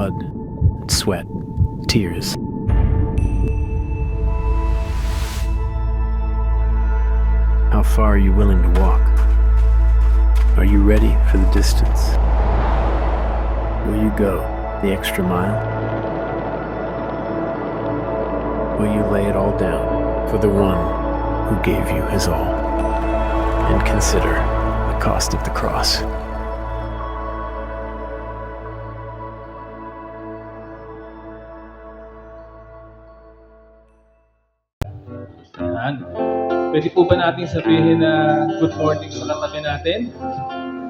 blood, sweat, tears. How far are you willing to walk? Are you ready for the distance? Will you go the extra mile? Will you lay it all down for the one who gave you his all? And consider the cost of the cross. Yan. Pwede po ba natin sabihin na good morning sa katabi natin?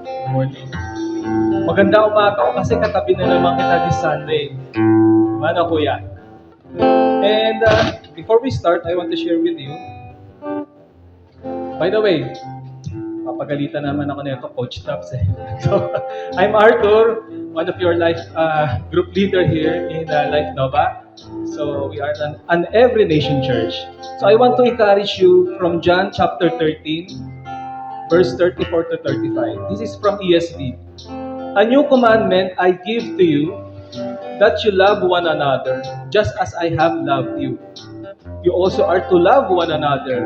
Good morning. Maganda umaga kasi katabi na naman kita this Sunday. Mana kuya? And before we start, I want to share with you. By the way, papagalitan naman ako nito, Coach Taps eh. So, I'm Arthur, one of your life group leader here in Life Nova. So we are an Every Nation Church. So I want to encourage you from John chapter 13, verse 34 to 35. This is from ESV. A new commandment I give to you, that you love one another, just as I have loved you. You also are to love one another.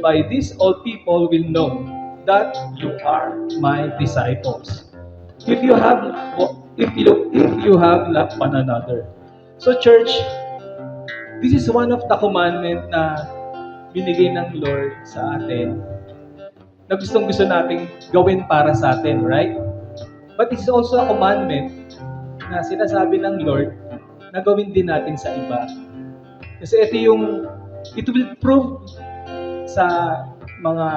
By this all people will know that you are my disciples. If you have loved one another. So church, this is one of the commandment na binigay ng Lord sa atin na gustong-gusto nating gawin para sa atin, right? But it's also a commandment na sinasabi ng Lord na gawin din natin sa iba. Kasi it will prove sa mga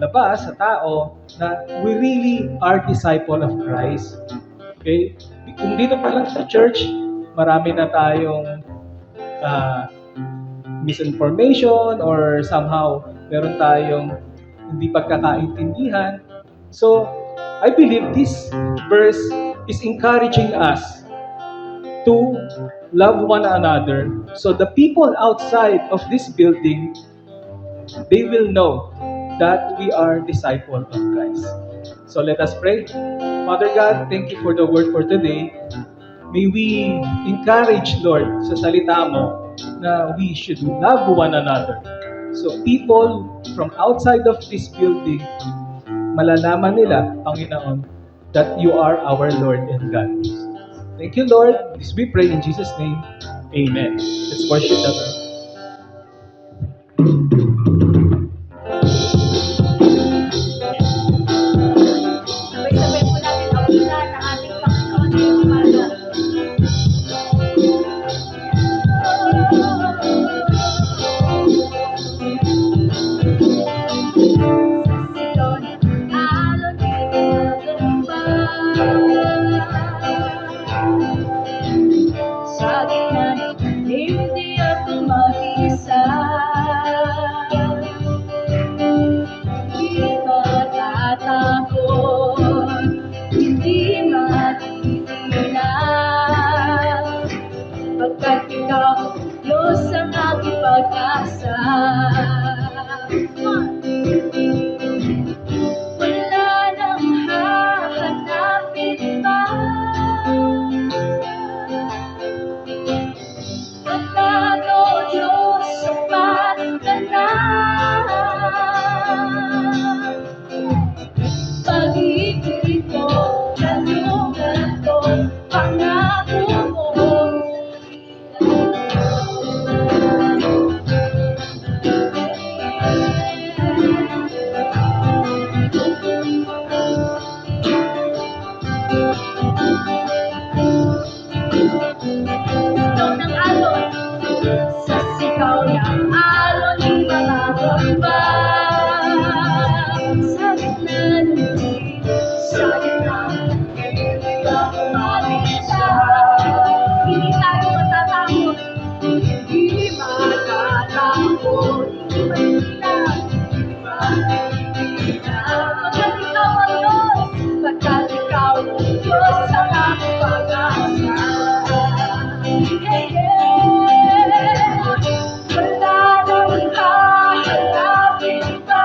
labas, sa tao, na we really are disciple of Christ. Okay? Kung dito pa lang sa church, marami na tayong misinformation or somehow meron tayong hindi pagkakaintindihan. So, I believe this verse is encouraging us to love one another. So the people outside of this building, they will know that we are disciples of Christ. So let us pray. Father God, thank you for the word for today. May we encourage, Lord, sa salita mo na we should love one another. So people from outside of this building, malalaman nila, Panginoon, that you are our Lord and God. Thank you, Lord. This we pray in Jesus' name. Amen. Let's worship the Lord. Sabay-sabay po natin awitan ang ating Panginoon ngayong umaga. Sa gitna ng hindi ako mag-isa. Di matatakot, hindi matitinag, pagkat ikaw, Diyos ang aking pag-asa. Wala nang hahanapin pa, pagkat o Diyos sapat ka na. Pag-ibig ko, talungan ko, pangako mo. Ikaw ng alon, sa sigaw ng alon, yung mga bagbag. Sa gitna ng dilim, sa gitna ng hindi ako mag-isa. Hindi tayo matatakot, hindi matatakot, hindi matitinag, hindi matitinag. Pagkat ikaw ang Diyos, pagkat ikaw ang Diyos ang aking pag-asa. Hey, yeah. Wala nang hahanapin pa,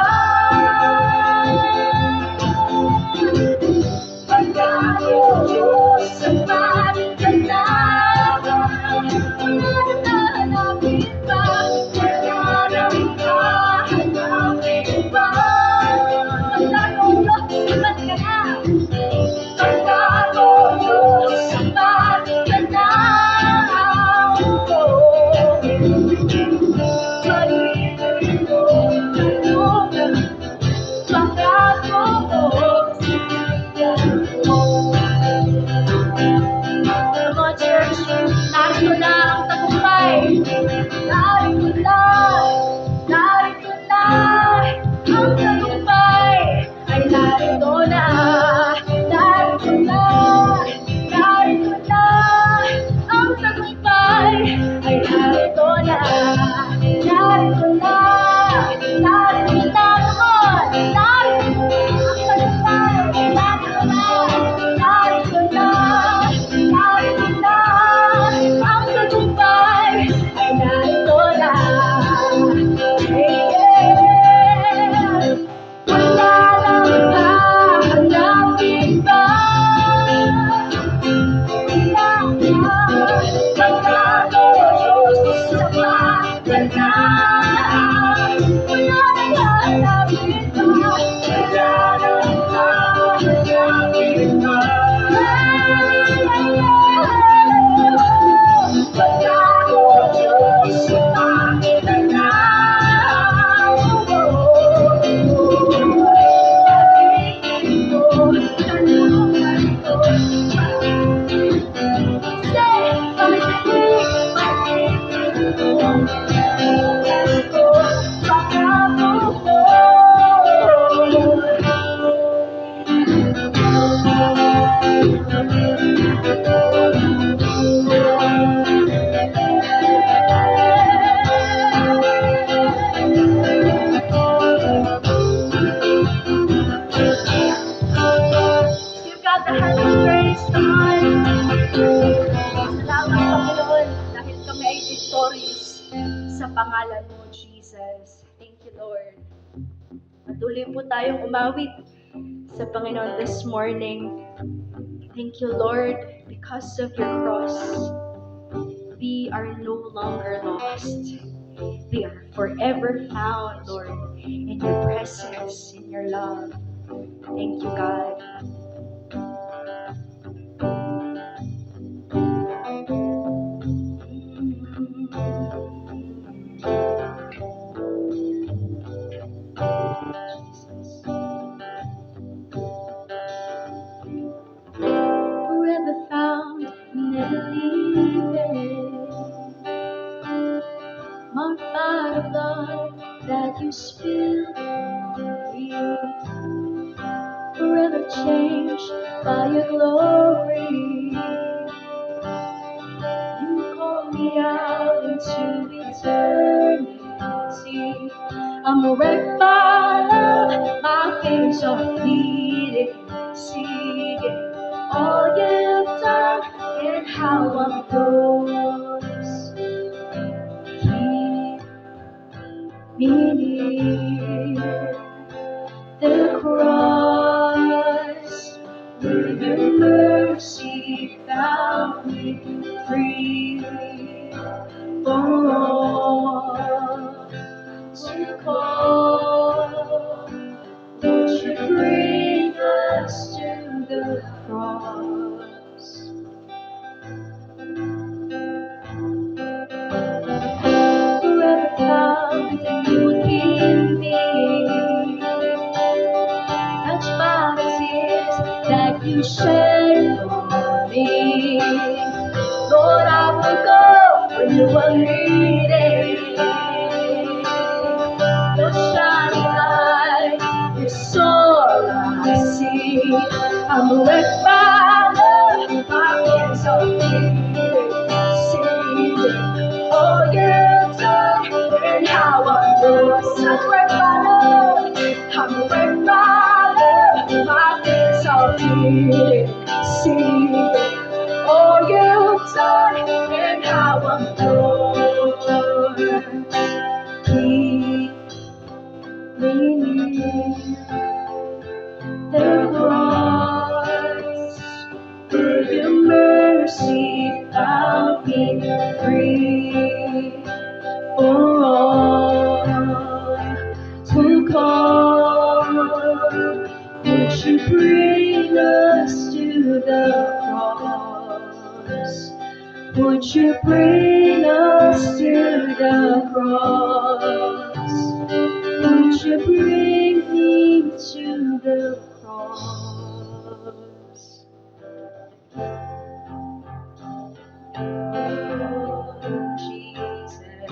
narito na, narito na, narito na, ang tagumpay ay narito na, narito na, narito na, narito na, ang tagumpay, narito na, narito na, narito na, ang tagumpay ay narito na. Wala nang hahanapin pa. Wala na, magkakaroon sa pagitan na. Wala nang hahanapin pa. Wala nang hahanapin pa. Magkakaroon sa pagitan na. You've got the heart of praise, come on. Salamat, Panginoon, dahil kami ay victorious sa pangalan mo, Jesus. Thank you, Lord. Patuloy po tayong umawit sa Panginoon this morning. Thank you, Lord, because of your cross, we are no longer lost. We are forever found, Lord, in your presence, in your love. Thank you, God. Forever found, never leaving. Marked by the blood that you spilled for me. Forever changed by your glory. You call me out into eternity. I'm wrecked by love, my fears are fleeting, seeing all you've done and how I'm yours. Keep me near the cross, where your mercy found me free. For all to call, won't you bring us to the cross? Forever found and you give me, touched by the tears that you shed for me. Lord, I will go where you are leading. The shining light is all I see. I'm wrecked by love, my fears are fleeting, seeing all you've done and how I'm yours. I'm wrecked by love, I'm wrecked by love, my fears are fleeting, seeing all you've done and how I'm yours. Keep me near the cross, where your mercy found me free. For all to call, would you bring us to the cross? Would you bring us to the cross? Would you bring me to the cross? Jesus,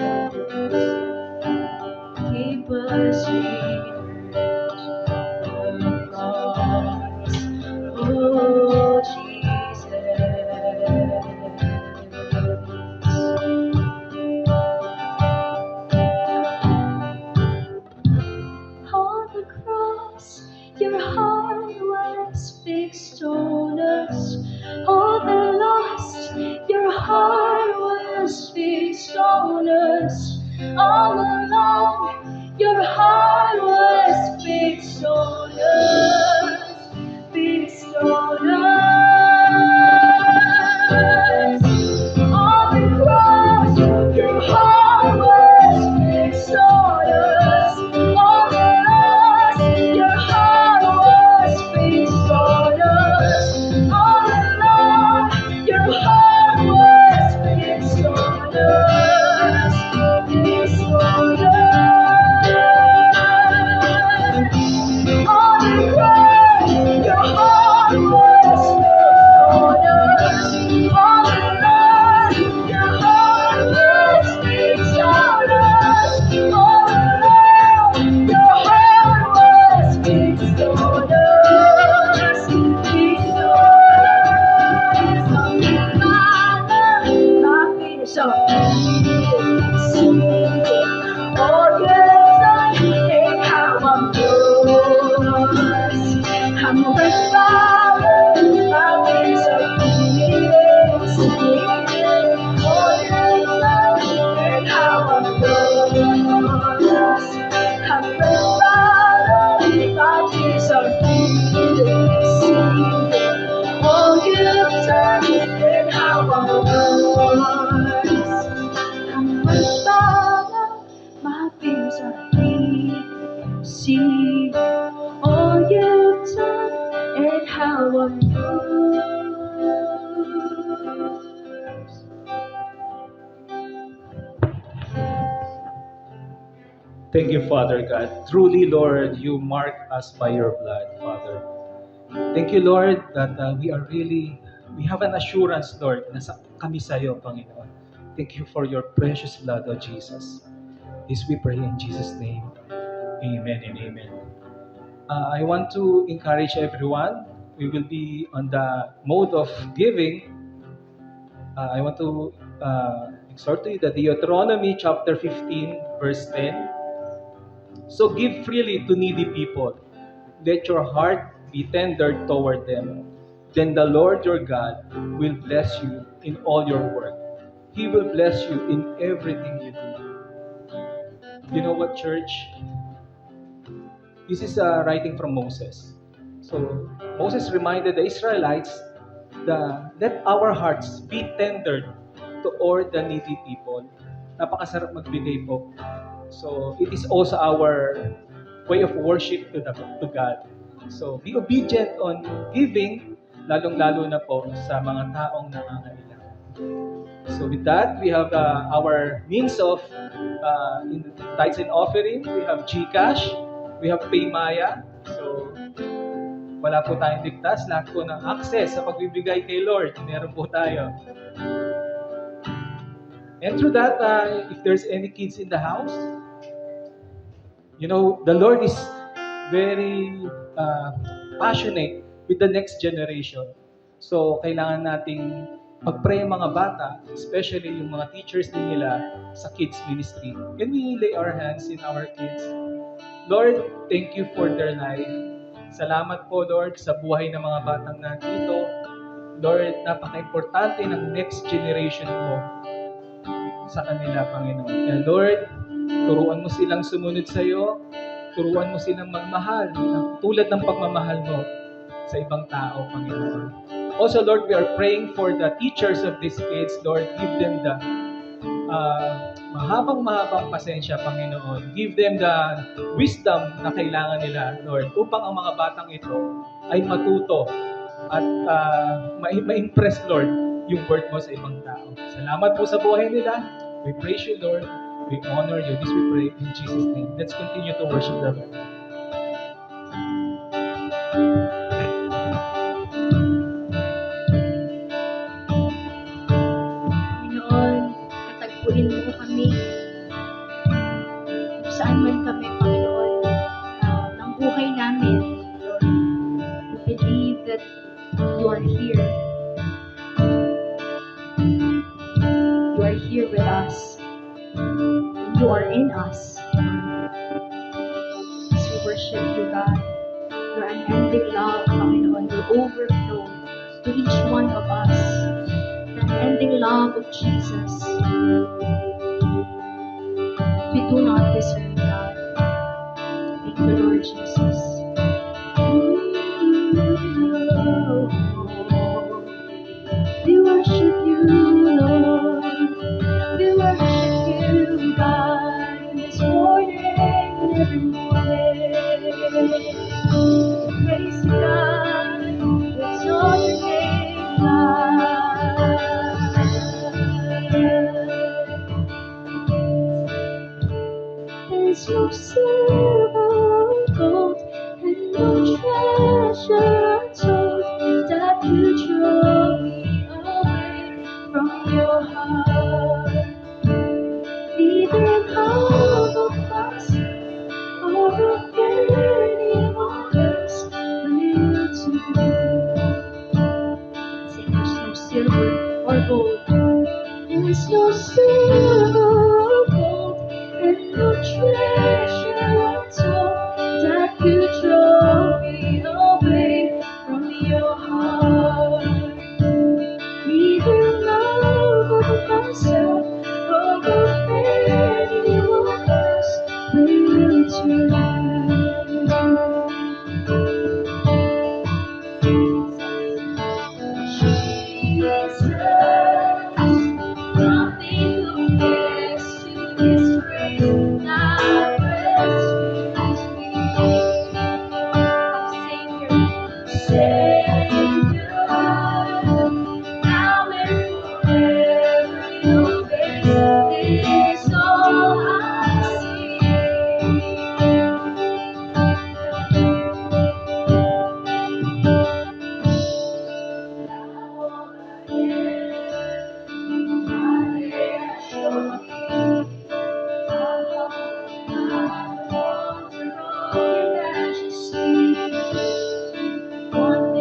keep us near the cross. was fixed on us. All the lost, your heart was fixed on us. All along, your heart was fixed on us. Fixed on us. On the cross, your heart was fixed on us. On the cross, your heart was fixed on us. All along, your heart was fixed on us. Fixed on us. On the cross, your heart was fixed on us. On the cross, your heart was fixed on us. All along, your heart was fixed on us. Fixed on us. My finish up. All your time and how I'm yours. I'm a father, my ways are feelings. All your time and how I'm yours. I'm a father, my ways are feelings. All your time and how I'm yours. I'm a father, my fears are free. See all you've done and how I'm yours. Thank you, Father God. Truly, Lord, you mark us by your blood, Father. Thank you, Lord, that we have an assurance, Lord, na kami sa iyo, Panginoon. Thank you for your precious blood, O Jesus. This we pray in Jesus' name. Amen and amen. I want to encourage everyone. We will be on the mode of giving. I want to exhort you that Deuteronomy chapter 15, verse 10. So give freely to needy people. Let your heart be tender toward them. Then the Lord your God will bless you in all your work. He will bless you in everything you do. You know what, church? This is a writing from Moses. So Moses reminded the Israelites that let our hearts be tender to all the needy people. Napakasarap magbigay po. So it is also our way of worship to God. So be obedient on giving, lalong-lalo na po sa mga taong nangangailangan. So with that, we have our means of in tithes and offering. We have GCash, we have PayMaya. So wala po tayong ligtas, lahat po ng access sa pagbibigay kay Lord, meron po tayo. And through that, if there's any kids in the house, you know, the Lord is very passionate with the next generation. So, kailangan nating mag-pray ang mga bata, especially yung mga teachers din nila sa kids ministry. Can we lay our hands in our kids? Lord, thank you for their life. Salamat po, Lord, sa buhay ng mga batang nandito. Lord, napaka-importante ng next generation mo sa kanila, Panginoon. Kaya Lord, turuan mo silang sumunod sa iyo. Turuan mo silang magmahal tulad ng pagmamahal mo sa ibang tao, Panginoon. Also, Lord, we are praying for the teachers of these kids. Lord, give them the mahabang pasensya, Panginoon. Give them the wisdom na kailangan nila, Lord, upang ang mga batang ito ay matuto at ma-impress, Lord, yung word mo sa ibang tao. Salamat po sa buhay nila. We praise you, Lord. We honor you. This we pray in Jesus' name. Let's continue to worship the Lord. Panginoon, katagpuin mo kami kung saan man kami, Panginoon, ng buhay namin. Lord, we believe that you are here. You are here with us. You are in us. As we worship you, God, your unending love, Panginoon, will overflow to each one of us. The unending love of Jesus. We do not deserve, God. Thank you, Lord Jesus. We worship you, Lord. We worship you, God, this morning and every morning. Praise you, God. Exalt your name, God. There's no silver or gold and no treasure untold that could draw me away from your heart. Neither love of myself or of anyone else will do. Say there's no silver or gold. There's no silver or gold and no treasure untold that could draw me away from your heart. Neither love of myself or of anyone else will Jesus, nothing compares to His grace that rescues me. Savior, now and forever, Your grace is all I see. One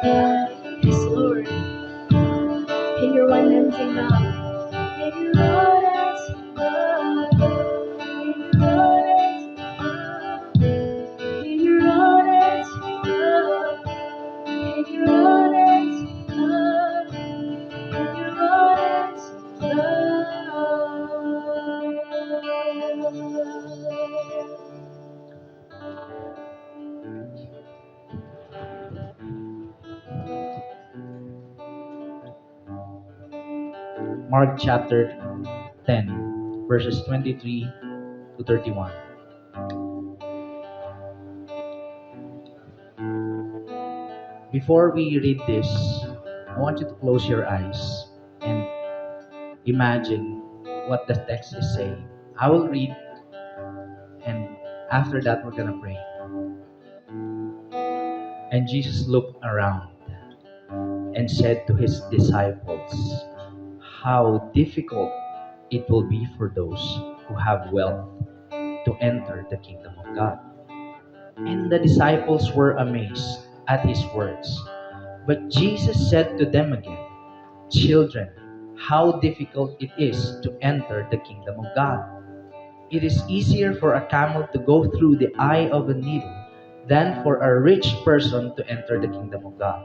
Yes, Lord. In your unending love. In your unending love. In your unending love. In your unending love. In your unending love. In your unending love. Mark chapter 10, verses 23 to 31. Before we read this, I want you to close your eyes and imagine what the text is saying. I will read, and after that, we're going to pray. And Jesus looked around and said to his disciples, "How difficult it will be for those who have wealth to enter the kingdom of God." And the disciples were amazed at his words. But Jesus said to them again, "Children, how difficult it is to enter the kingdom of God. It is easier for a camel to go through the eye of a needle than for a rich person to enter the kingdom of God."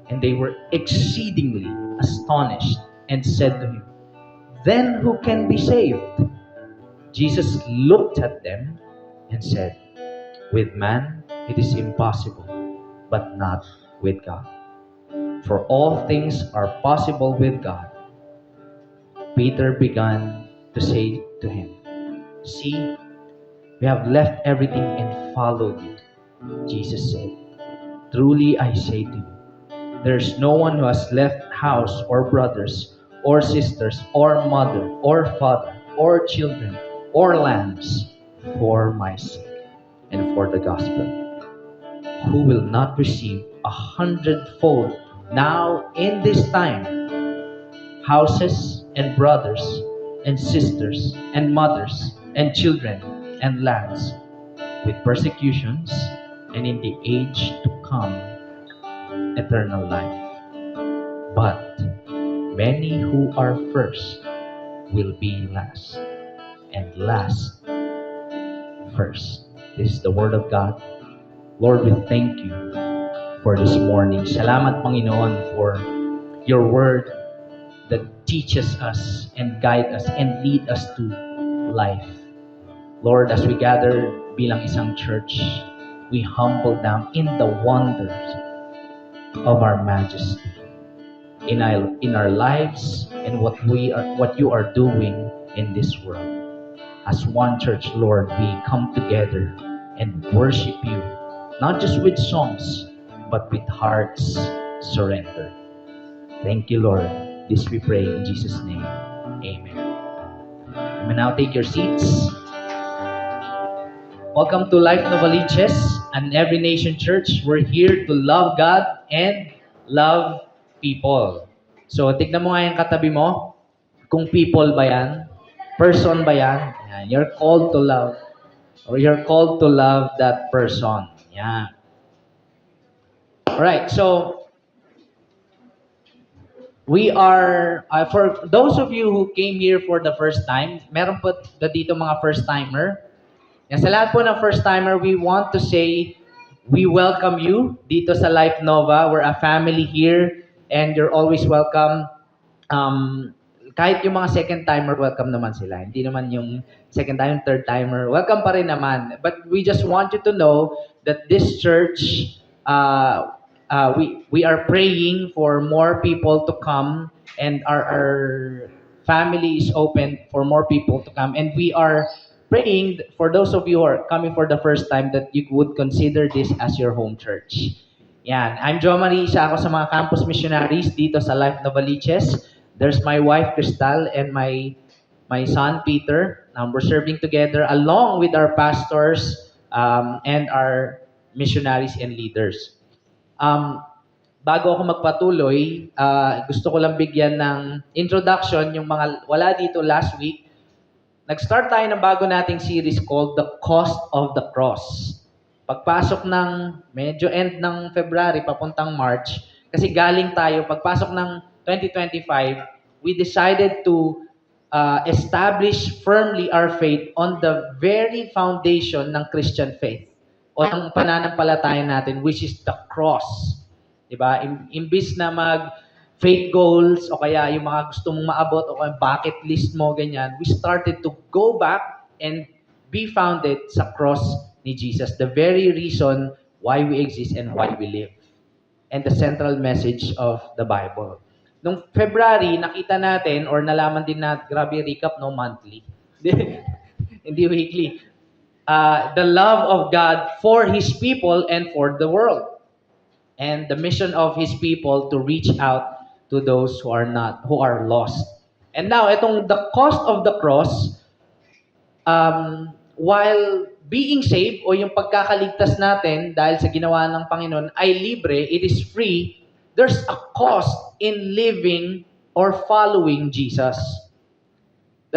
And they were exceedingly astonished and said to him, "Then who can be saved?" Jesus looked at them and said, "With man it is impossible, but not with God. For all things are possible with God." Peter began to say to him, "See, we have left everything and followed you." Jesus said, "Truly I say to you, there's no one who has left house or brothers or sisters or mother or father or children or lands for my sake and for the gospel, who will not receive 100-fold now in this time, houses and brothers and sisters and mothers and children and lands, with persecutions, and in the age to come eternal life. But many who are first will be last, and last first." This is the word of God. Lord, we thank you for this morning. Salamat, Panginoon, for your word that teaches us and guide us and lead us to life. Lord, as we gather bilang isang church, we humble down in the wonders of our majesty in our lives and what you are doing in this world. As one church, Lord, we come together and worship you, not just with songs, but with hearts surrendered. Thank you, Lord. This we pray in Jesus' name. Amen. You may now take your seats. Welcome to Life Novaliches, an Every Nation Church. We're here to love God and love people. So, tignan mo nga yung katabi mo. Kung people ba yan? Person ba yan? Yan. You're called to love. Or you're called to love that person. Yan. Alright, so we are, for those of you who came here for the first time, meron po dito mga first-timer. Yan, sa lahat po ng first-timer, we want to say, we welcome you dito sa Life Nova. We're a family here, and you're always welcome. Kahit yung mga second-timer, welcome naman sila. Hindi naman yung second-timer, third-timer, welcome pa rin naman. But we just want you to know that this church, we are praying for more people to come, and our family is open for more people to come. And we are praying for those of you who are coming for the first time that you would consider this as your home church. Yan. I'm Jo Marie, isa ako sa mga campus missionaries dito sa Life Novaliches. There's my wife, Crystal, and my son, Peter. We're serving together along with our pastors and our missionaries and leaders. Bago ako magpatuloy, gusto ko lang bigyan ng introduction yung mga wala dito last week. Nag-start tayo ng bago nating series called The Cost of the Cross. Pagpasok ng medyo end ng February, papuntang March, kasi galing tayo, pagpasok ng 2025, we decided to establish firmly our faith on the very foundation ng Christian faith o ng pananampalataya natin, which is the cross. Diba? Imbis na faith goals o kaya yung mga gusto mong maabot o kaya bucket list mo, ganyan, we started to go back and be founded sa cross ni Jesus. The very reason why we exist and why we live. And the central message of the Bible. Nung February, nakita natin or nalaman din natin, grabe recap, no, monthly. Hindi weekly. The love of God for His people and for the world. And the mission of His people to reach out to those who are lost. And now, the cost of the cross, while being saved o yung pagkakaligtas natin dahil sa ginawa ng Panginoon ay libre, it is free, there's a cost in living or following Jesus.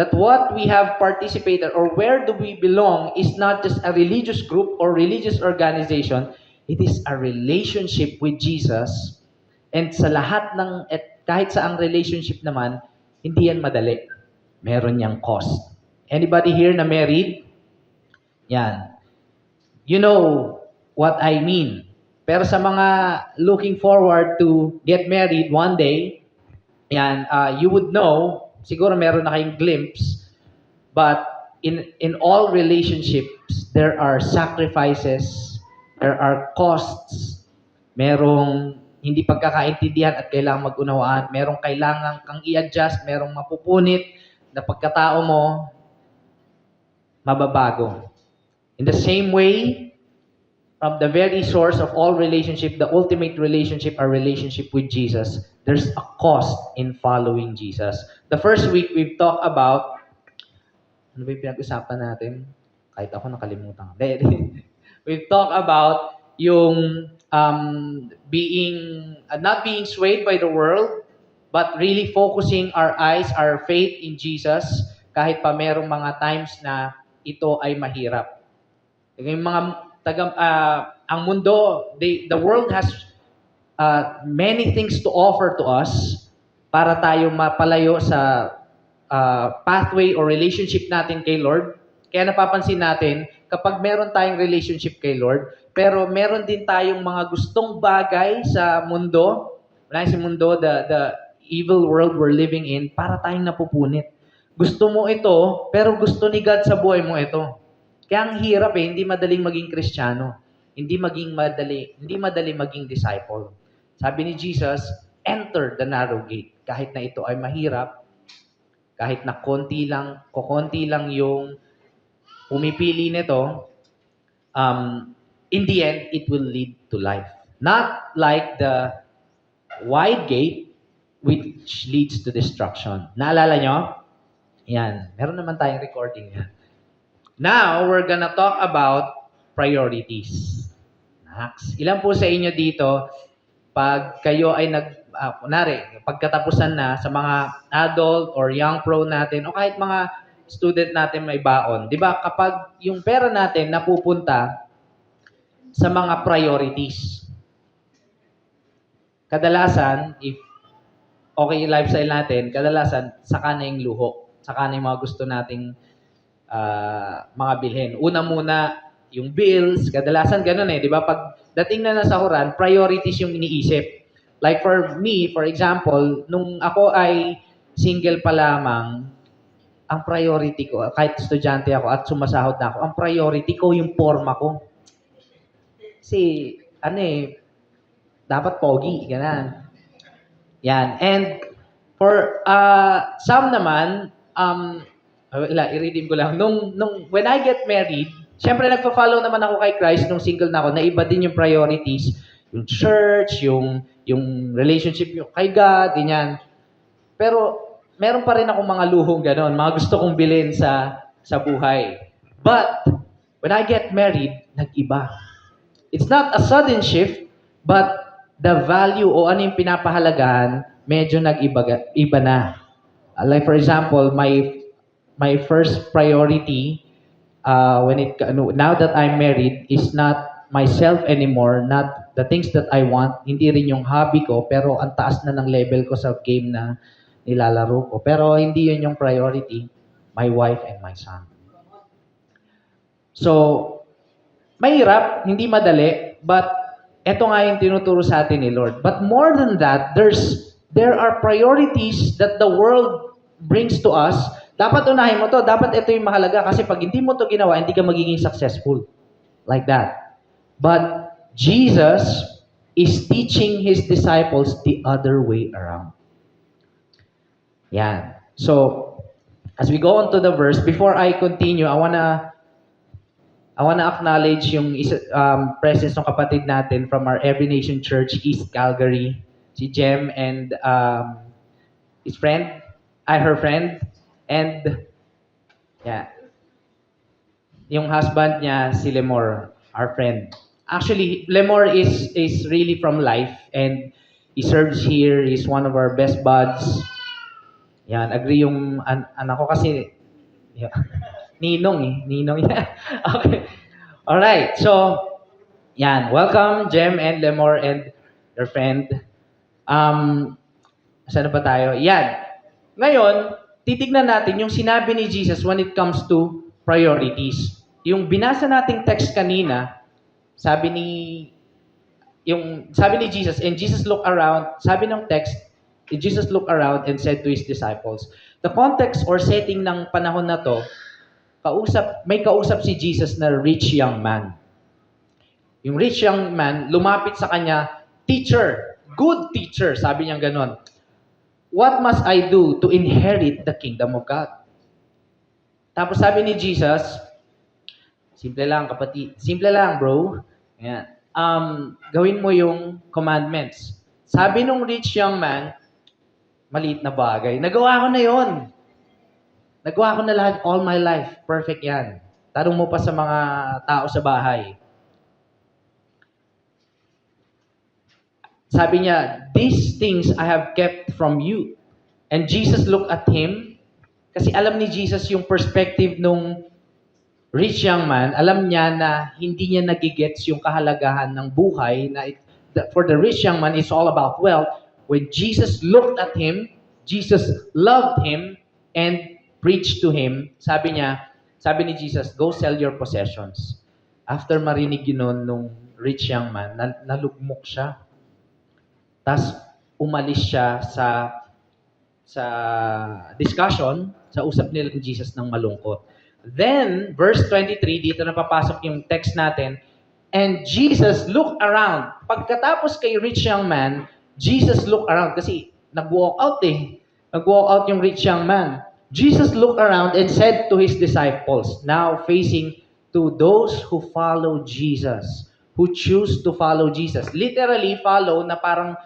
That what we have participated or where do we belong is not just a religious group or religious organization, it is a relationship with Jesus. And sa lahat ng, kahit sa ang relationship naman, hindi yan madali. Meron niyang cost. Anybody here na married? Yan. You know what I mean. Pero sa mga looking forward to get married one day, yan, you would know, siguro meron na kayong glimpse, but in all relationships, there are sacrifices, there are costs, merong hindi pagkakaintindihan at kailangang mag-unawaan, merong kailangan kang i-adjust, merong mapupunit na pagkatao mo, mababago. In the same way, from the very source of all relationship, the ultimate relationship, our relationship with Jesus, there's a cost in following Jesus. The first week, we've talked about, ano ba yung pinag-usapan natin? Kahit ako nakalimutan. We've talked about yung not being swayed by the world, but really focusing our eyes, our faith in Jesus, kahit pa merong mga times na ito ay mahirap. Yung mga ang mundo, the world has many things to offer to us para tayo mapalayo sa pathway or relationship natin kay Lord. Kaya napapansin natin, kapag meron tayong relationship kay Lord, pero meron din tayong mga gustong bagay sa mundo, sa mundo, the evil world we're living in, para tayong napupunit. Gusto mo ito, pero gusto ni God sa buhay mo ito. Kaya ang hirap hindi madaling maging Kristiyano. Hindi madali maging disciple. Sabi ni Jesus, enter the narrow gate. Kahit na ito ay mahirap, kahit na konti lang yung pumipili nito, in the end, it will lead to life. Not like the wide gate, which leads to destruction. Naalala nyo? Yan. Meron naman tayong recording yan. Now, we're gonna talk about priorities. Next. Ilan po sa inyo dito, pag kayo ay pagkatapusan na sa mga adult or young pro natin, o kahit mga student natin may baon, di ba, kapag yung pera natin napupunta sa mga priorities, kadalasan, if okay yung lifestyle natin, kadalasan, saka na yung luho, saka na yung mga gusto nating mga bilhin. Una muna, yung bills, kadalasan ganun di ba? Pag dating na nasahuran, priorities yung iniisip. Like for me, for example, nung ako ay single pa lamang, ang priority ko, kahit estudyante ako at sumasahod na ako, ang priority ko yung forma ko. Kasi, dapat pogi, ganun. Yan. And for some naman, i-redeem ko lang. When I get married, syempre nagpa-follow naman ako kay Christ nung single na ako, na iba din yung priorities, yung church, yung relationship yung kay God, ganyan. Pero meron pa rin akong mga luhong ganon, mga gusto kong bilhin sa buhay. But when I get married, nag-iba. It's not a sudden shift, but the value o ano yung pinapahalagahan, medyo nag-iba na. Like for example, my first priority now that I'm married is not myself anymore, not the things that I want, hindi rin yung hobby ko, pero ang taas na ng level ko sa game na nilalaro ko. Pero hindi yun yung priority, my wife and my son. So, mahirap, hindi madali, but eto nga yung tinuturo sa atin ni Lord. But more than that, there are priorities that the world brings to us. Dapat unahin mo to, dapat ito yung mahalaga kasi pag hindi mo to ginawa, hindi ka magiging successful. Like that. But Jesus is teaching His disciples the other way around. Yan. So, as we go on to the verse, before I continue, I wanna acknowledge yung presence ng kapatid natin from our Every Nation Church, East Calgary, si Jem and his friend, her friend, and yeah, yung husband niya, si Lemor, our friend. Actually, Lemor is really from Life, and he serves here. He's one of our best buds. Yan, agree yung anak ko kasi, yeah. Ninong. Yeah. Okay. Alright, so, yan. Welcome, Jem and Lemor and their friend. Saan na ba tayo? Yan. Ngayon, titignan natin yung sinabi ni Jesus when it comes to priorities. Yung binasa nating text kanina, sabi ni Jesus, and Jesus looked around, sabi ng text, Jesus looked around and said to His disciples. The context or setting ng panahon na to, may kausap si Jesus na rich young man. Yung rich young man, lumapit sa kanya, "Teacher, good teacher," sabi niya ganon. "What must I do to inherit the kingdom of God?" Tapos sabi ni Jesus, simple lang kapatid, simple lang bro. Ayan. Gawin mo yung commandments. Sabi nung rich young man, maliit na bagay. Nagawa ko na yon. Nagawa ko na lahat all my life. Perfect yan. Tanong mo pa sa mga tao sa bahay. Sabi niya, "These things I have kept from you." And Jesus looked at him, kasi alam ni Jesus yung perspective nung rich young man. Alam niya na hindi niya nagigets yung kahalagahan ng buhay, na for the rich young man, it's all about wealth. When Jesus looked at him, Jesus loved him and preached to him. Sabi ni Jesus, "Go sell your possessions." After marinig yun nung rich young man, nalugmok siya. Tapos umalis siya sa discussion, sa usap nila ni Jesus ng malungkot. Then, verse 23, dito na papasok yung text natin, and Jesus looked around. Pagkatapos kay rich young man, Jesus looked around kasi nag-walk out Nag-walk out yung rich young man. Jesus looked around and said to His disciples, now facing to those who follow Jesus, who choose to follow Jesus. Literally, follow na parang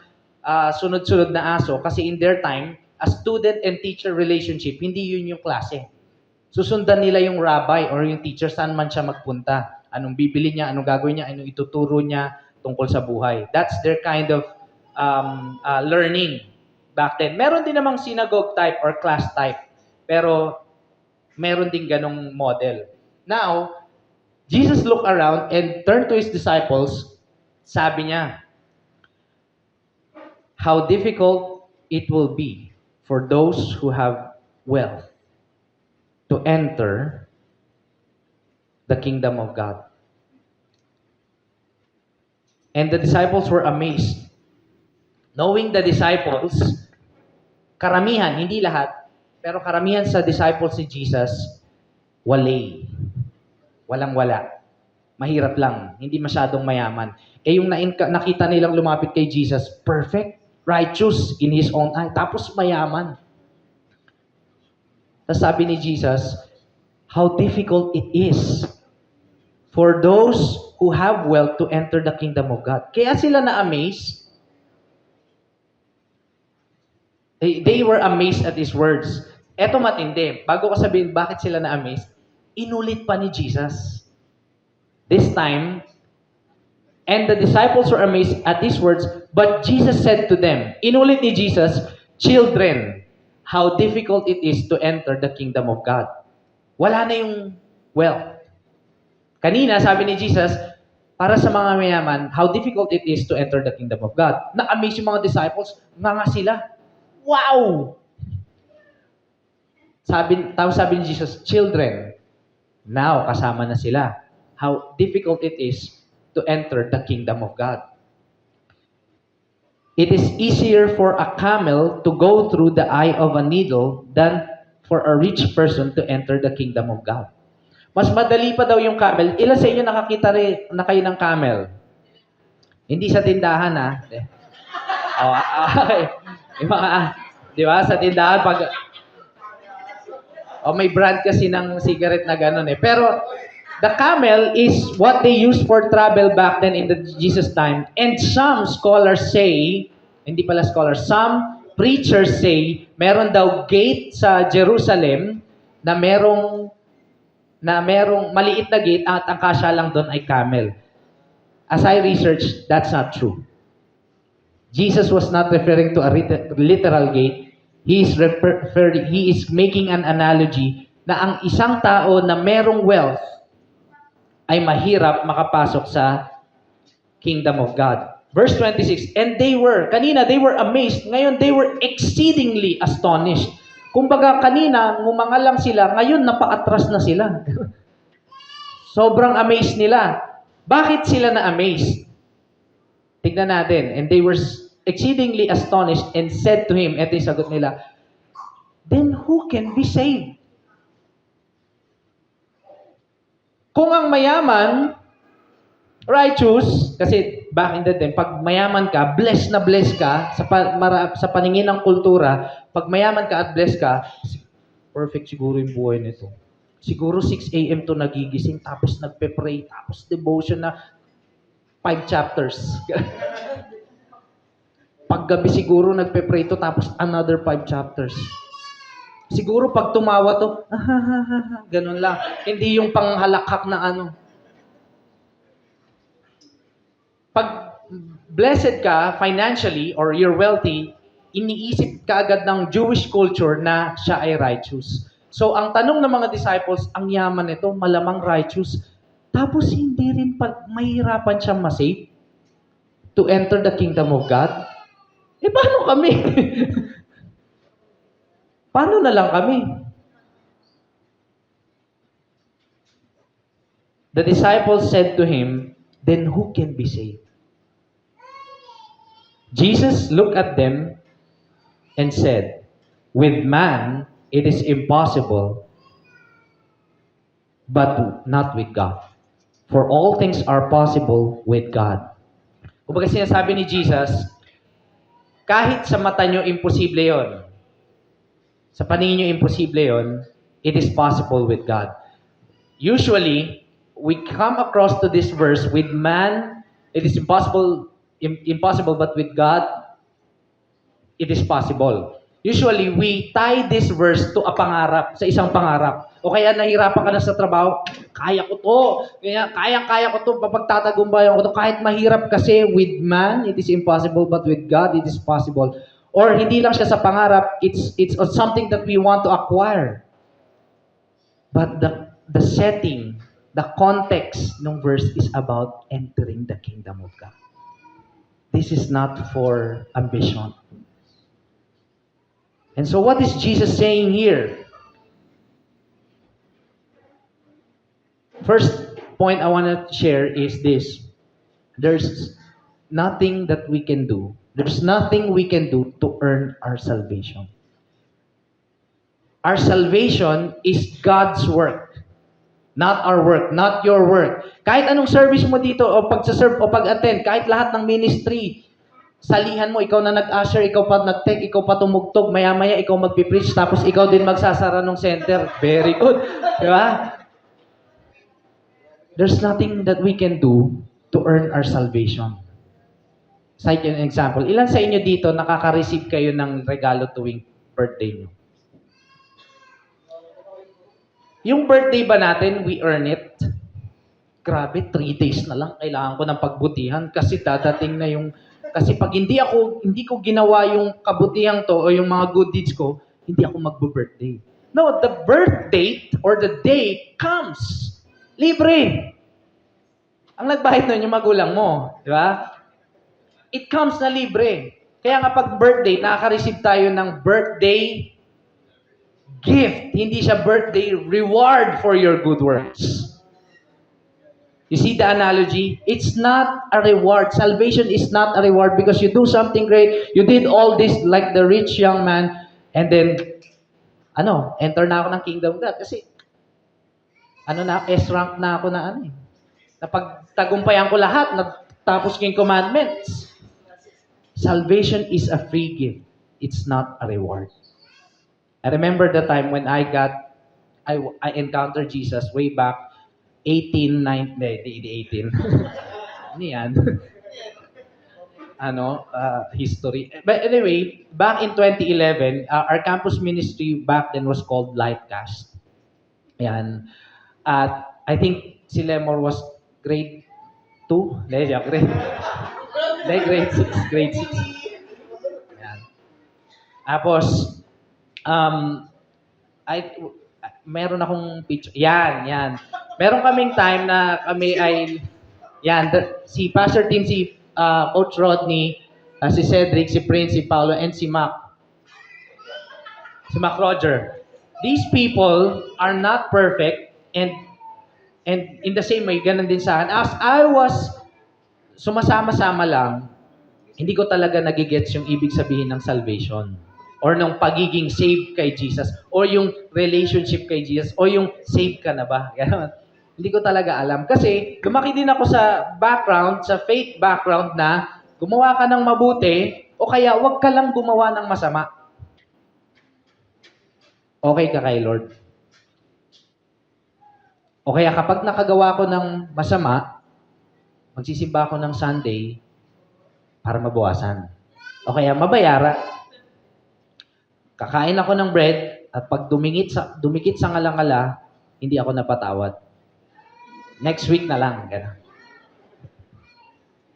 sunod-sunod na aso kasi in their time, a student and teacher relationship, hindi yun yung klase. Susundan nila yung rabbi or yung teacher saan man siya magpunta. Anong bibili niya, anong gagawin niya, anong ituturo niya tungkol sa buhay. That's their kind of learning back then. Meron din namang synagogue type or class type. Pero meron din ganong model. Now, Jesus looked around and turned to His disciples. Sabi niya, how difficult it will be for those who have wealth to enter the kingdom of God. And the disciples were amazed. Knowing the disciples, karamihan, hindi lahat, pero karamihan sa disciples ni Jesus, walang-wala. Mahirap lang, hindi masyadong mayaman. Yung nakita nilang lumapit kay Jesus, perfect, righteous in His own eye, tapos mayaman. Tapos sabi ni Jesus, how difficult it is for those who have wealth to enter the kingdom of God. Kaya sila na-amaze. They were amazed at His words. Eto matindi. Bago ko sabihin bakit sila na-amaze, inulit pa ni Jesus. This time, and the disciples were amazed at His words, but Jesus said to them, inulit ni Jesus, children, how difficult it is to enter the kingdom of God. Wala na yung wealth. Kanina, sabi ni Jesus, para sa mga mayaman, how difficult it is to enter the kingdom of God. Na-amaze yung mga disciples, nga sila. Wow! Sabi ni Jesus, children, now kasama na sila. How difficult it is to enter the kingdom of God. It is easier for a camel to go through the eye of a needle than for a rich person to enter the kingdom of God. Mas madali pa daw yung camel. Ilan sa inyo nakakita rin na kayo ng camel? Hindi sa tindahan, ha? Yung mga, di ba? Sa tindahan, pag... may brand kasi ng cigarette na gano'n eh. Pero, the camel is what they used for travel back then in the Jesus time. And some scholars say, hindi pala scholars, some preachers say, meron daw gate sa Jerusalem na merong maliit na gate at ang kasya lang doon ay camel. As I researched, that's not true. Jesus was not referring to a literal gate. He is making an analogy na ang isang tao na merong wealth ay mahirap makapasok sa kingdom of God. Verse 26, and they were amazed. Ngayon, they were exceedingly astonished. Kumbaga, kanina, ngumanga lang sila. Ngayon, napaatras na sila. Sobrang amazed nila. Bakit sila na-amazed? Tignan natin. And they were exceedingly astonished and said to him, eto yung sagot nila, then who can be saved? Kung ang mayaman, righteous, kasi back in the time, pag mayaman ka, blessed na blessed ka, sa paningin ng kultura, pag mayaman ka at blessed ka, perfect siguro yung buhay nito. Siguro 6 a.m. to nagigising, tapos nagpe-pray, tapos devotion na 5 chapters. Paggabi siguro nagpe-pray to, tapos another 5 chapters. Siguro pag tumawa to, ganun lang. Hindi yung panghalakhak na ano. Pag blessed ka financially or you're wealthy, iniisip ka agad ng Jewish culture na siya ay righteous. So, ang tanong ng mga disciples, ang yaman nito, malamang righteous. Tapos, hindi rin mahirapan siyang masave to enter the kingdom of God. Paano kami? Paano na lang kami? The disciples said to him, then who can be saved? Jesus looked at them and said, with man, it is impossible, but not with God. For all things are possible with God. Kumbaga sinasabi ni Jesus, kahit sa mata nyo, imposible yon. Sa paningin nyo, imposible yon, it is possible with God. Usually, we come across to this verse, with man, it is impossible, but with God, it is possible. Usually, we tie this verse to a pangarap, sa isang pangarap. O kaya nahirapan ka na sa trabaho, kaya ko to. Kaya ko to, papagtatagumpayan ko to. Kahit mahirap kasi, with man, it is impossible, but with God, it is possible. Or hindi lang siya sa pangarap, it's something that we want to acquire. But the setting, the context ng verse is about entering the kingdom of God. This is not for ambition. And so what is Jesus saying here? First point I want to share is this. There's nothing that we can do. There's nothing we can do to earn our salvation. Our salvation is God's work. Not our work, not your work. Kahit anong service mo dito, o pag-serve o pag-attend, kahit lahat ng ministry, salihan mo, ikaw na nag-usher, ikaw pa nag-tech, ikaw pa tumugtog, maya-maya ikaw magpipreach, tapos ikaw din magsasara ng center. Very good. Di ba? There's nothing that we can do to earn our salvation. Cite an example. Ilan sa inyo dito nakaka-receive kayo ng regalo tuwing birthday nyo? Yung birthday ba natin, we earn it? Grabe, 3 days na lang. Kailangan ko ng pagbutihan kasi dadating na yung... Kasi pag hindi ko ginawa yung kabutihan to o yung mga good deeds ko, hindi ako magbo-birthday. No, the birth date or the day comes. Libre. Ang nagbayad nun yung magulang mo. Di ba? It comes na libre. Kaya nga pag birthday, nakaka-receive tayo ng birthday gift. Hindi siya birthday reward for your good works. You see the analogy? It's not a reward. Salvation is not a reward because you do something great. You did all this like the rich young man and then, enter na ako ng kingdom of God. Kasi, S-rank na ako na napagtagumpayan ko lahat, natapos ko yung commandments. Salvation is a free gift. It's not a reward. I remember the time when I encountered Jesus way back 18. Ano yan? History. But anyway, back in 2011, our campus ministry back then was called Lightcast. Ayan. At I think si Lemor was grade 2. Grade 6. Ayan. Tapos, meron akong picture. Yan. Meron kaming time na kami ay, si Pastor Tim, si Coach Rodney, si Cedric, si Prince, si Paulo, and si Mac Roger. These people are not perfect and in the same way, ganun din sa akin. As I was sumasama-sama lang, hindi ko talaga nagigets yung ibig sabihin ng salvation or ng pagiging saved kay Jesus or yung relationship kay Jesus o yung saved ka na ba? Ganun. Hindi ko talaga alam. Kasi lumaki din ako sa faith background na gumawa ka ng mabuti o kaya wag ka lang gumawa ng masama. Okay ka kay Lord. O kaya kapag nakagawa ko ng masama, magsisimba ako ng Sunday para mabawasan. O kaya mabayara. Kakain ako ng bread at pag dumikit sa ngalangala, hindi ako napatawad. Next week na lang.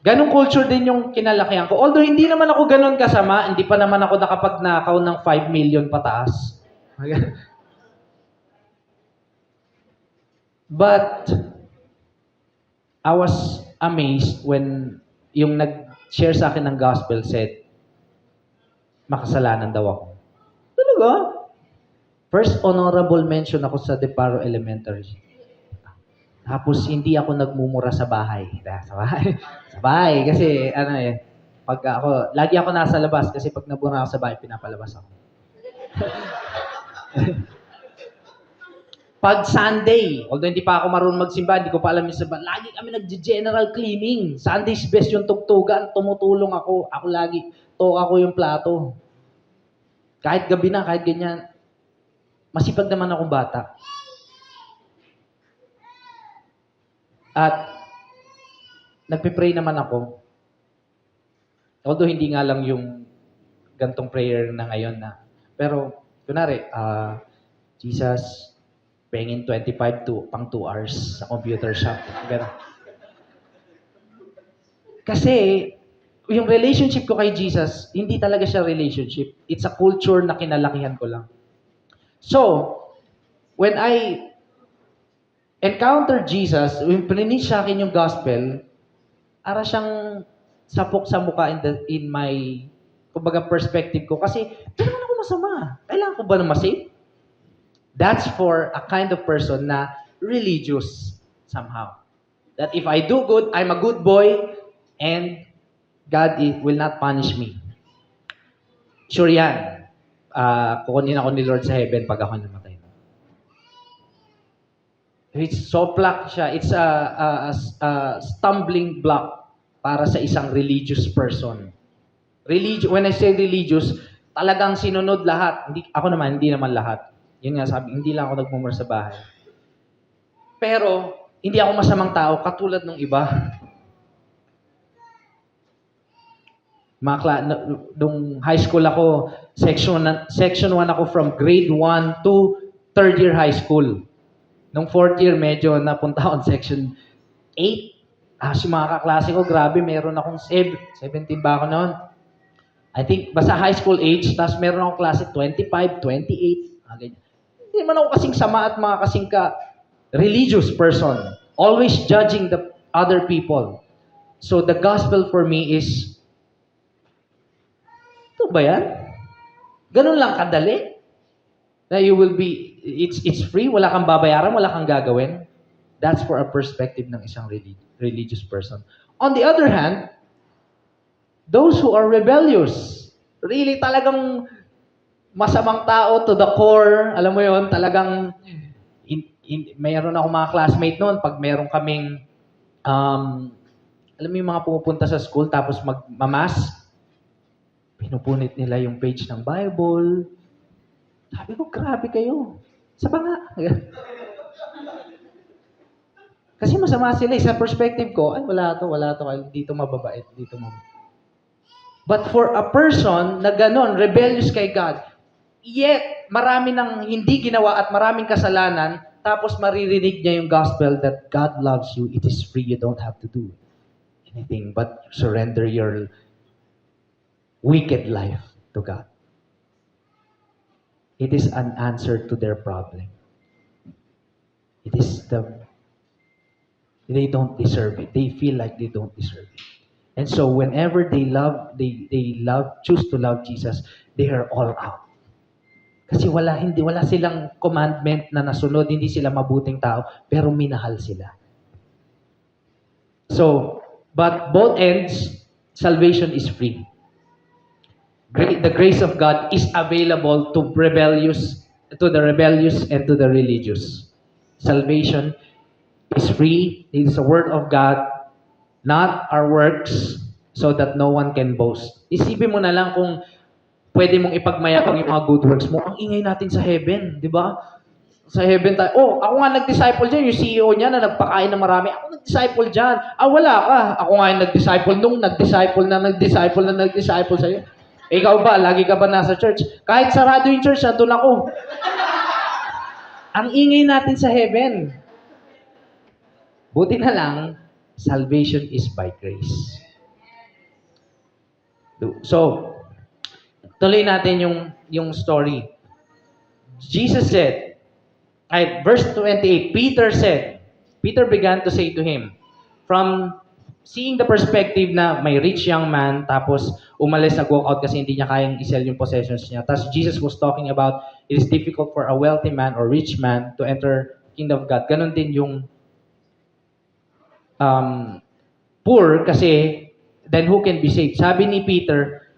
Ganong culture din yung kinalakihan ko. Although hindi naman ako ganon kasama, hindi pa naman ako nakapagnakaw ng 5 million pataas. But I was amazed when yung nag-share sa akin ng gospel said, makasalanan daw ako. Talaga? First honorable mention ako sa Deparo Elementary. Tapos hindi ako nagmumura sa bahay. Sa bahay. Kasi pag lagi ako nasa labas kasi pag nabura ako sa bahay, pinapalabas ako. Pag Sunday, although hindi pa ako marunong magsimba, hindi ko pa alam yung simba, lagi kami nag-general cleaning. Sunday's best yung tugtugan, tumutulong ako. Ako lagi, ako yung plato. Kahit gabi na, kahit ganyan. Masipag naman akong bata. At nagpe-pray naman ako. Although hindi nga lang yung gantong prayer na ngayon na. Pero, kunwari, Jesus, pengin 25 pang 2 hours sa computer shop. Kasi, yung relationship ko kay Jesus, hindi talaga siya relationship. It's a culture na kinalakihan ko lang. So, when I encountered Jesus, when pininis sa akin yung gospel, ara siyang sapok sa mukha in my, kumbaga, perspective ko. Kasi, di naman ako masama. Kailangan ko ba na masave? That's for a kind of person na religious somehow. That if I do good, I'm a good boy, and God will not punish me. Sure yan. Kukunin ako ni Lord sa heaven pag ako namatay. It's so black siya. It's a stumbling block para sa isang religious person. When I say religious, talagang sinunod lahat. Hindi naman lahat. Yun nga sabi, hindi lang ako nagmumura sa bahay. Pero, hindi ako masamang tao katulad ng iba. Nung high school ako, section 1 ako from grade 1 to 3rd year high school. Nung 4th year, medyo napunta akong section 8. Si mga kaklase ko, grabe, meron akong 17 ba ako noon? I think, basta high school age, tapos meron akong klase 25, 28. Hindi man ako kasing sama at mga kasing religious person. Always judging other people. So the gospel for me is, ito ba yan? Ganun lang kadali? Na you will be, it's free, wala kang babayaran, wala kang gagawin. That's for a perspective ng isang religious person. On the other hand, those who are rebellious, really talagang masamang tao to the core, alam mo yon, talagang mayroon ako mga classmate noon, pag meron kaming, alam mo yung mga pumupunta sa school tapos magmamas, pinupunit nila yung page ng Bible. Sabi ko, grabe kayo. Sa nga. Kasi masama sila. Sa perspective ko, ay wala to. Dito mababait, dito mababait. But for a person na ganon, rebellious kay God, yet marami nang hindi ginawa at maraming kasalanan, tapos maririnig niya yung gospel that God loves you, it is free, you don't have to do anything but surrender your wicked life to God. It is an answer to their problem. It is they don't deserve it. They feel like they don't deserve it. And so whenever they choose to love Jesus, they are all out. Kasi wala silang commandment na nasunod, hindi sila mabuting tao, pero minahal sila. So, but both ends, salvation is free. The grace of God is available to the rebellious and to the religious. Salvation is free. It is the word of God, not our works, so that no one can boast. Isipin mo na lang kung pwede mong ipagmayabang yung mga good works mo. Ang ingay natin sa heaven, di ba? Sa heaven tayo, ako nga nag-disciple dyan, yung CEO niya na nagpakain ng marami, ako nag-disciple dyan. Wala ka. Ako nga yung nag-disciple nung nag-disciple sa'yo. Ikaw ba, lagi ka ba nasa church? Kahit sarado yung church, nandun ako. Ang ingay natin sa heaven. Buti na lang, salvation is by grace. So, tuloy natin yung story. Jesus said, verse 28, Peter began to say to him, from seeing the perspective na may rich young man, tapos umalis, nag-walk out kasi hindi niya kayang isell yung possessions niya. Tapos Jesus was talking about, it is difficult for a wealthy man or rich man to enter kingdom of God. Ganon din yung poor, kasi then who can be saved? Sabi ni Peter,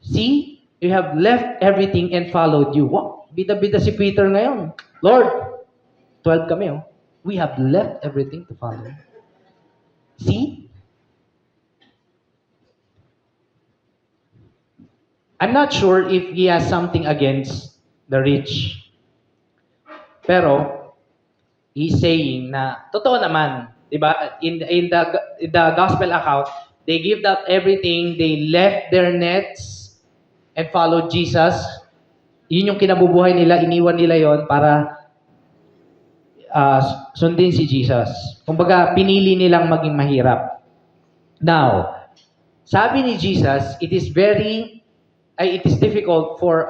see, you have left everything and followed you. Wow, bida-bida si Peter ngayon. Lord, 12 kami, we have left everything to follow you. See? I'm not sure if he has something against the rich. Pero, he's saying na, totoo naman, di ba? In the gospel account, they gave up everything, they left their nets and followed Jesus. Yun yung kinabubuhay nila, iniwan nila yon para sundin si Jesus. Kumbaga, pinili nilang maging mahirap. Now, sabi ni Jesus, it is difficult for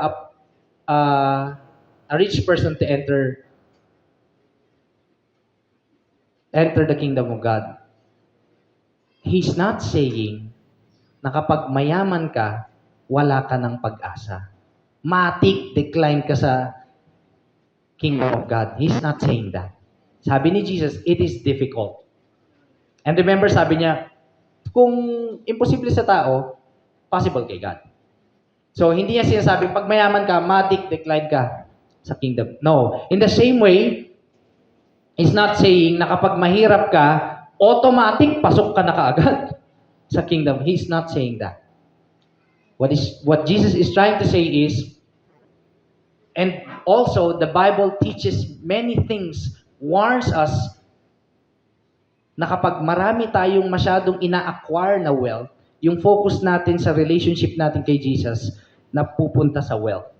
a rich person to enter the kingdom of God. He's not saying na kapag mayaman ka, wala ka ng pag-asa. Matik, decline ka sa kingdom of God. He's not saying that. Sabi ni Jesus, it is difficult. And remember, sabi niya, kung imposible sa tao, possible kay God. So, hindi niya sinasabing, pag mayaman ka, matik, decline ka sa kingdom. No. In the same way, he's not saying na kapag mahirap ka, automatic, pasok ka na kaagad sa kingdom. He's not saying that. What Jesus is trying to say is, and also, the Bible teaches many things, warns us na kapag marami tayong masyadong ina-acquire na wealth, yung focus natin sa relationship natin kay Jesus, na pupunta sa wealth.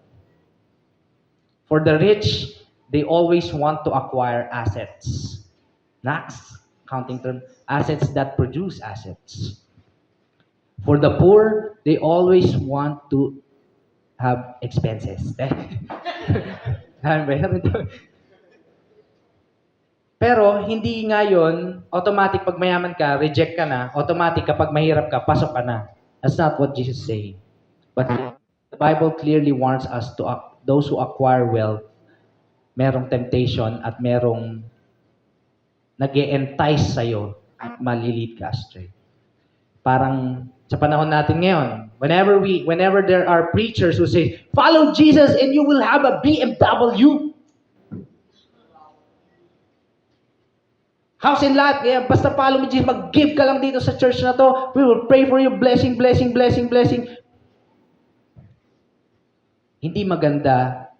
For the rich, they always want to acquire assets. Next, counting term, assets that produce assets. For the poor, they always want to have expenses. Pero hindi ngayon, automatic pag mayaman ka, reject ka na. Automatic kapag mahirap ka, pasok ka na. That's not what Jesus is saying. But the Bible clearly warns us to those who acquire wealth, merong temptation at merong nag-e-entice sa'yo at malilid ka astray. Parang sa panahon natin ngayon, whenever there are preachers who say, follow Jesus and you will have a BMW. House and lot, kaya basta follow mo Jesus, mag-give ka lang dito sa church na to, we will pray for you, blessing, blessing, blessing, blessing. Hindi maganda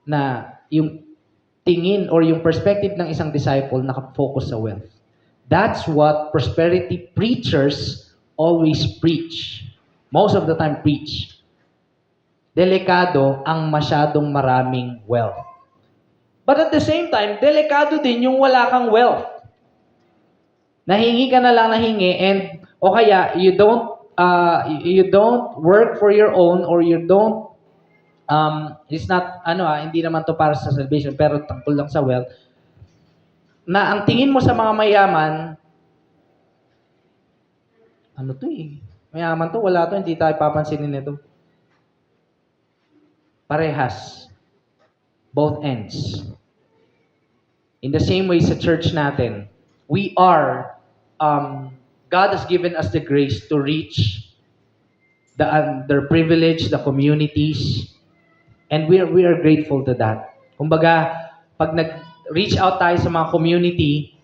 na yung tingin or yung perspective ng isang disciple nakafocus sa wealth. That's what prosperity preachers always preach. Most of the time preach. Delikado ang masyadong maraming wealth. But at the same time, delikado din yung wala kang wealth. Nahingi ka na lang nahingi and o kaya you don't work for your own or you don't it's not hindi naman to para sa salvation pero tungkol lang sa wealth. Na ang tingin mo sa mga mayaman mayaman to, wala to, hindi tayo papansinin nito. Parehas. Both ends. In the same way sa church natin, we are, God has given us the grace to reach the underprivileged, the communities, and we are grateful to that. Kumbaga, pag nag-reach out tayo sa mga community,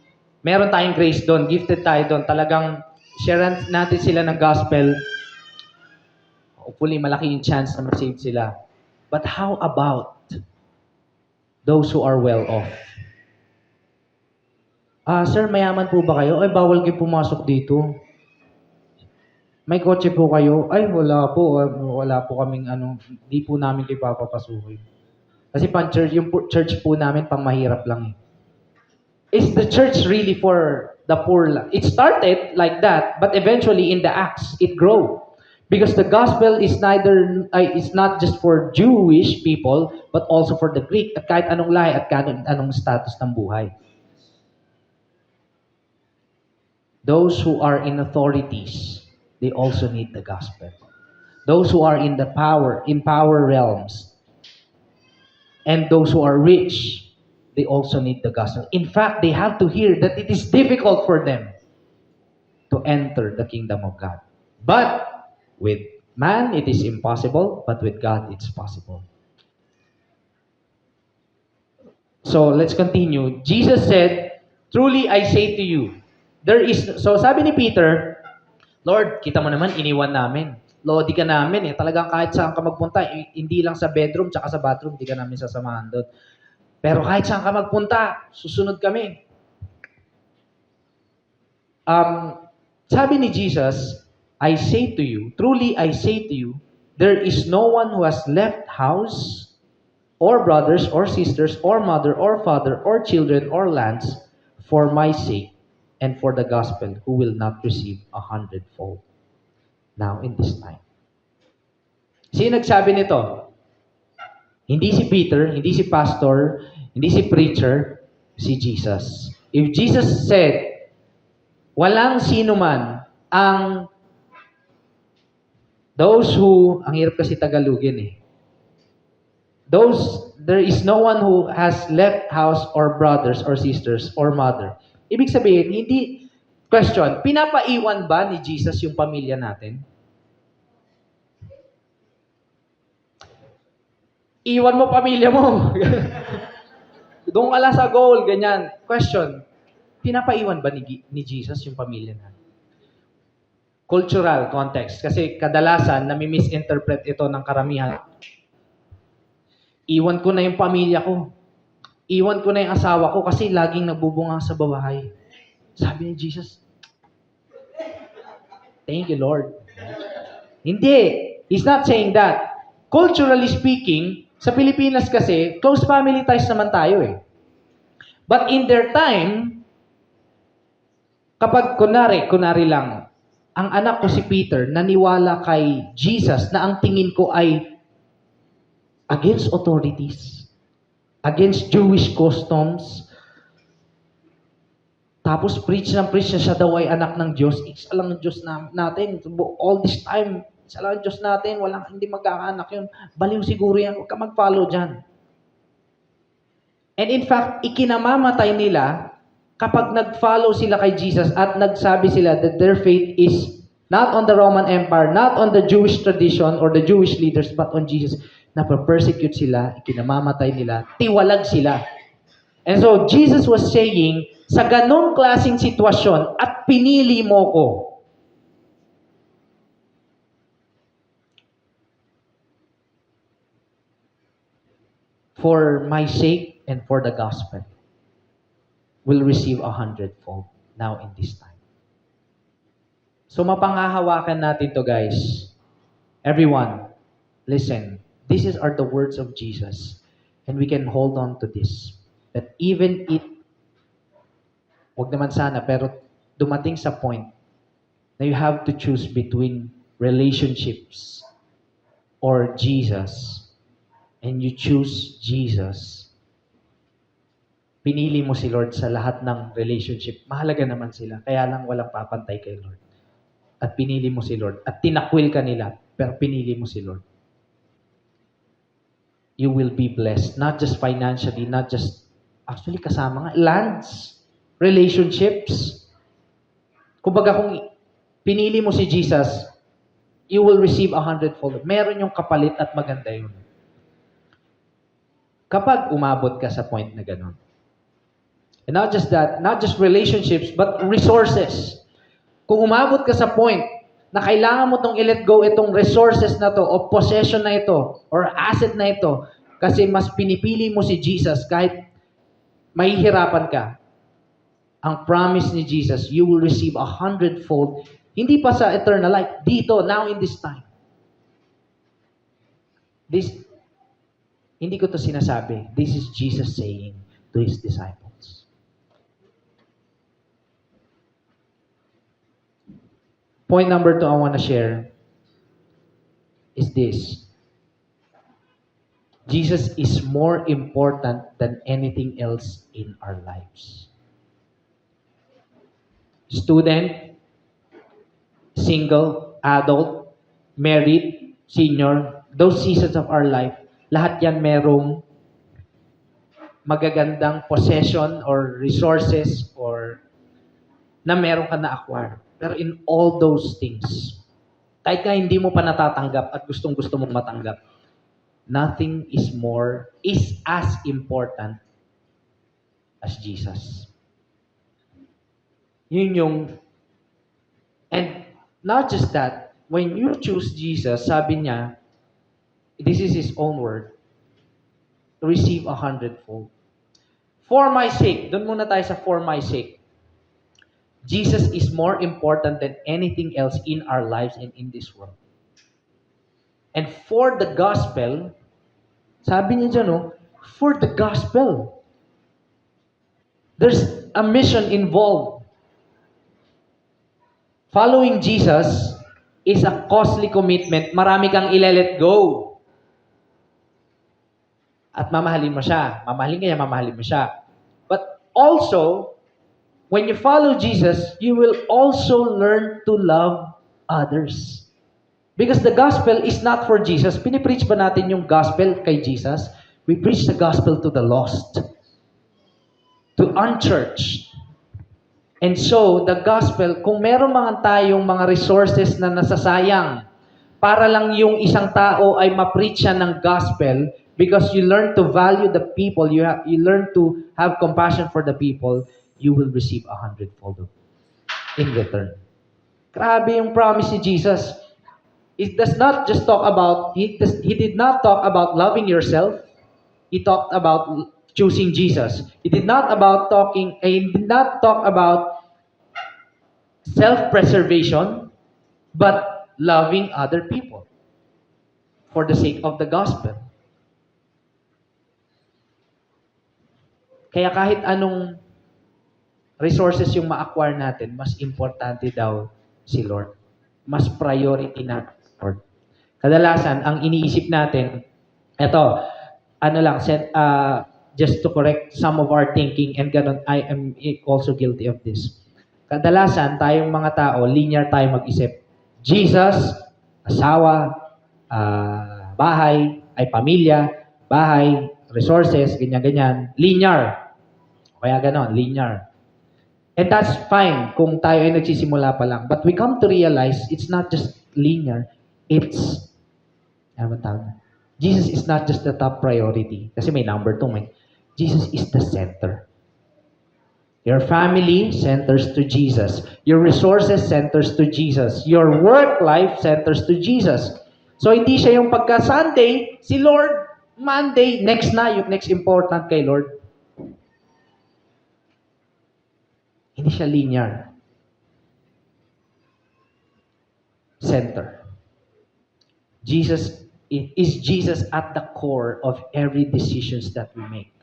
meron tayong grace doon, gifted tayo doon, talagang share natin sila ng gospel. Hopefully, malaki yung chance na ma-save sila. But how about those who are well off? Sir, mayaman po ba kayo? Ay, bawal kayo pumasok dito. May kotse po kayo? Ay, wala po. Wala po kaming di po namin kayo papapasukin. Kasi yung church po namin, pang mahirap lang. Is the church really for the poor? It started like that, but eventually in the Acts, it grew. Because the gospel is not just for Jewish people, but also for the Greek, at kahit anong lahi at kahit anong status ng buhay. Those who are in authorities, they also need the gospel. Those who are in power realms, and those who are rich, they also need the gospel. In fact, they have to hear that it is difficult for them to enter the kingdom of God. But with man, it is impossible, but with God, it's possible. So, let's continue. Jesus said, truly I say to you, so sabi ni Peter, Lord, kita mo naman, iniwan namin. Lodi ka namin Talagang kahit saan ka magpunta, hindi lang sa bedroom, tsaka sa bathroom, hindi ka namin sasamahan doon. Pero kahit saan ka magpunta, susunod kami. Sabi ni Jesus, I say to you, truly I say to you, there is no one who has left house, or brothers, or sisters, or mother, or father, or children, or lands, for my sake, and for the gospel, who will not receive 100-fold. Now, in this time. Sino nagsabi nito? Hindi si Peter, hindi si pastor, hindi si preacher, si Jesus. If Jesus said, walang sino man ang those who, ang hirap kasi Tagalogin there is no one who has left house or brothers or sisters or mother. Ibig sabihin, question, pinapaiwan ba ni Jesus yung pamilya natin? Iwan mo pamilya mo. Doon ka lang sa goal, ganyan. Question, pinapaiwan ba ni Jesus yung pamilya natin? Cultural context. Kasi kadalasan, nami-misinterpret ito ng karamihan. Iwan ko na yung pamilya ko. Iwan ko na yung asawa ko kasi laging nagbubunga sa bahay. Sabi ni Jesus, thank you, Lord. Hindi. He's not saying that. Culturally speaking, sa Pilipinas kasi, close family ties naman tayo But in their time, kapag kunari lang, ang anak ko si Peter, naniwala kay Jesus na ang tingin ko ay against authorities, against Jewish customs, Tapos preach na siya daw ay anak ng Diyos. Isa lang ang Diyos natin. All this time, isa lang ang Diyos natin. Hindi magkakaanak yun. Baliw siguro yan. Huwag ka mag-follow dyan. And in fact, ikinamamatay nila kapag nag-follow sila kay Jesus at nagsabi sila that their faith is not on the Roman Empire, not on the Jewish tradition or the Jewish leaders, but on Jesus. Napapersecute sila, ikinamamatay nila, tiwalag sila. And so, Jesus was saying, sa ganong klaseng sitwasyon, at pinili mo ko, for my sake and for the gospel, will receive 100-fold now in this time. So mapanghahawakan natin to, guys. Everyone, listen. These are the words of Jesus. And we can hold on to this. That even wag naman sana, pero dumating sa point na you have to choose between relationships or Jesus. And you choose Jesus. Pinili mo si Lord sa lahat ng relationship. Mahalaga naman sila. Kaya lang walang papantay kay Lord. At pinili mo si Lord. At tinakwil ka nila, pero pinili mo si Lord. You will be blessed. Not just financially, not just, actually kasama nga, lands, relationships. Kumbaga kung pinili mo si Jesus, you will receive 100-fold. Meron yung kapalit at maganda yun. Kapag umabot ka sa point na gano'n. And not just that, not just relationships, but resources. Kung umabot ka sa point na kailangan mo itong i-let go itong resources na to o possession na ito or asset na ito kasi mas pinipili mo si Jesus kahit mahihirapan ka, ang promise ni Jesus, you will receive 100-fold. Hindi pa sa eternal life. Dito, now in this time. Hindi ko to sinasabi. This is Jesus saying to His disciples. Point number 2 I want to share is this. Jesus is more important than anything else in our lives. Student, single, adult, married, senior, those seasons of our life, lahat yan merong magagandang possession or resources or na meron ka na-acquire. Pero in all those things, kahit nga hindi mo pa natatanggap at gustong-gusto mong matanggap, nothing is as important as Jesus. Yun yung, and not just that, when you choose Jesus, sabi niya, this is His own word, receive 100-fold. For my sake, doon muna tayo sa for my sake. Jesus is more important than anything else in our lives and in this world. And for the gospel, sabi niya dyan, for the gospel, there's a mission involved. Following Jesus is a costly commitment. Marami kang ile-let go. At mamahalin mo siya. Mamahalin mo siya. But also, when you follow Jesus, you will also learn to love others. Because the gospel is not for Jesus. Pinipreach ba natin yung gospel kay Jesus? We preach the gospel to the lost, to unchurched. And so, the gospel, kung meron mga tayong mga resources na nasasayang, para lang yung isang tao ay ma-preach siya ng gospel, because you learn to value the people, you learn to have compassion for the people, you will receive 100-fold in return. Grabe yung promise ni Jesus. It does not just talk about, He did not talk about loving yourself. He talked about choosing Jesus. He did not talk about self-preservation, but loving other people for the sake of the gospel. Kaya kahit anong resources yung ma-acquire natin, mas importante daw si Lord. Mas priority na Lord. Kadalasan, ang iniisip natin, just to correct some of our thinking and ganun, I am also guilty of this. Kadalasan, tayong mga tao, linear tayo mag-isip. Jesus, asawa, bahay, ay pamilya, bahay, resources, ganyan-ganyan. Linear. Kaya ganon, linear. And that's fine kung tayo ay nagsisimula pa lang. But we come to realize it's not just linear. It's, ano ba tawag? Jesus is not just the top priority. Kasi may number 2, may. Jesus is the center. Your family centers to Jesus. Your resources centers to Jesus. Your work life centers to Jesus. So, hindi siya yung pagka-Sunday, si Lord, Monday, next na, yung next important kay Lord. Hindi siya linear. Center. Is Jesus at the core of every decisions that we make.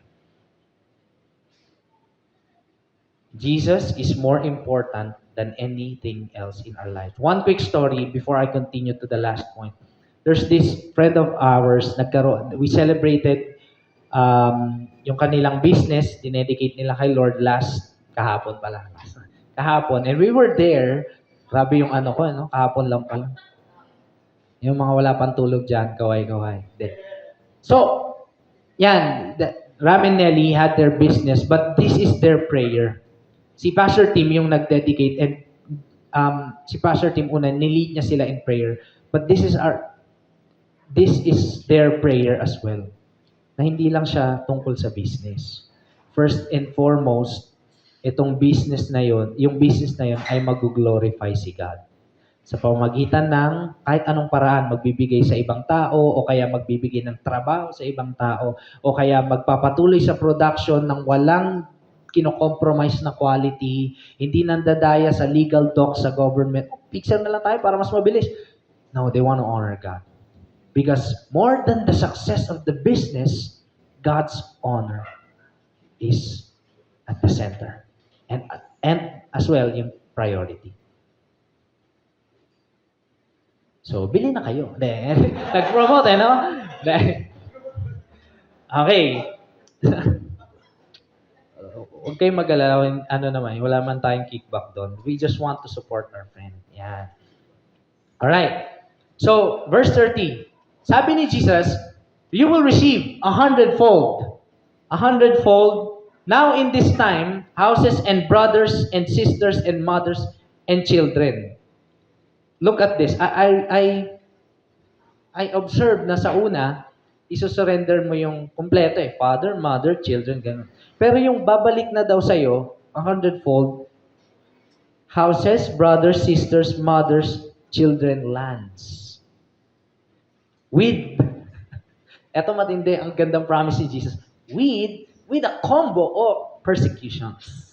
Jesus is more important than anything else in our life. One quick story before I continue to the last point. There's this friend of ours, we celebrated yung kanilang business, dinedicate nila kay Lord kahapon pala. Kahapon. And we were there. Grabe yung kahapon lang pala. Yung mga wala pang tulog dyan, kaway-kaway. So, yan, Ram and Nelly had their business, but this is their prayer. Si Pastor Tim yung nag-dedicate and si Pastor Tim una, nilead niya sila in prayer. But this is their prayer as well. Na hindi lang siya tungkol sa business. First and foremost, itong business na yun, yung business na yun ay mag-glorify si God. Sa pamamagitan ng kahit anong paraan, magbibigay sa ibang tao, o kaya magbibigay ng trabaho sa ibang tao, o kaya magpapatuloy sa production ng walang kino-compromise na quality, hindi nandadaya sa legal docs sa government. Pixel na lang tayo para mas mabilis. No, they want to honor God. Because more than the success of the business, God's honor is at the center. And as well, yung priority. So, bili na kayo. Nag-promote, no? Okay. Huwag kayong mag-alala, wala man tayong kickback doon. We just want to support our friend. Yan. Alright. So, verse 30. Sabi ni Jesus, you will receive 100-fold. 100-fold. Now in this time, houses and brothers and sisters and mothers and children. Look at this. I observed na sa una, iso-surrender mo yung kompleto father, mother, children, ganun. Pero yung babalik na daw sa'yo, 100-fold, houses, brothers, sisters, mothers, children, lands. Eto matindi, ang gandang promise ni Jesus, with a combo of persecutions.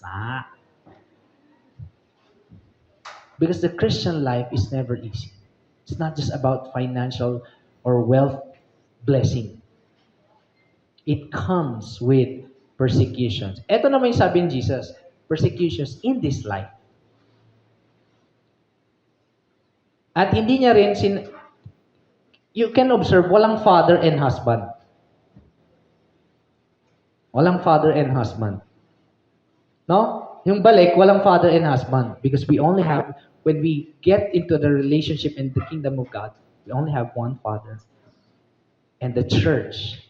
Because the Christian life is never easy. It's not just about financial or wealth blessing. It comes with persecutions. Ito naman yung sabi ni Jesus, persecutions in this life. At hindi niya rin, you can observe, walang father and husband. Walang father and husband. No? Yung balik, walang father and husband. Because we only have, when we get into the relationship in the kingdom of God, we only have one Father. And the church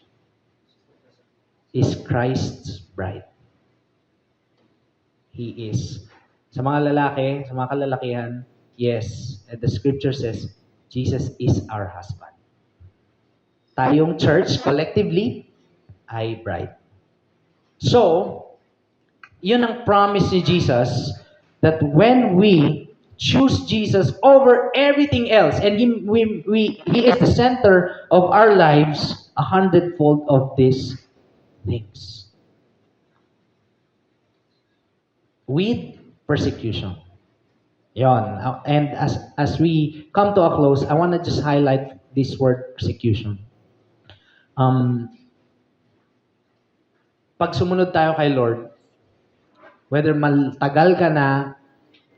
is Christ's bride. He is. Sa mga lalaki, sa mga kalalakihan, yes, and the scripture says, Jesus is our husband. Tayong church, collectively, ay bride. So, yun ang promise ni Jesus that when we choose Jesus over everything else and He is the center of our lives, 100-fold of these things. With persecution. Yon. And as we come to a close, I want to just highlight this word persecution. Pag sumunod tayo kay Lord, whether matagal ka na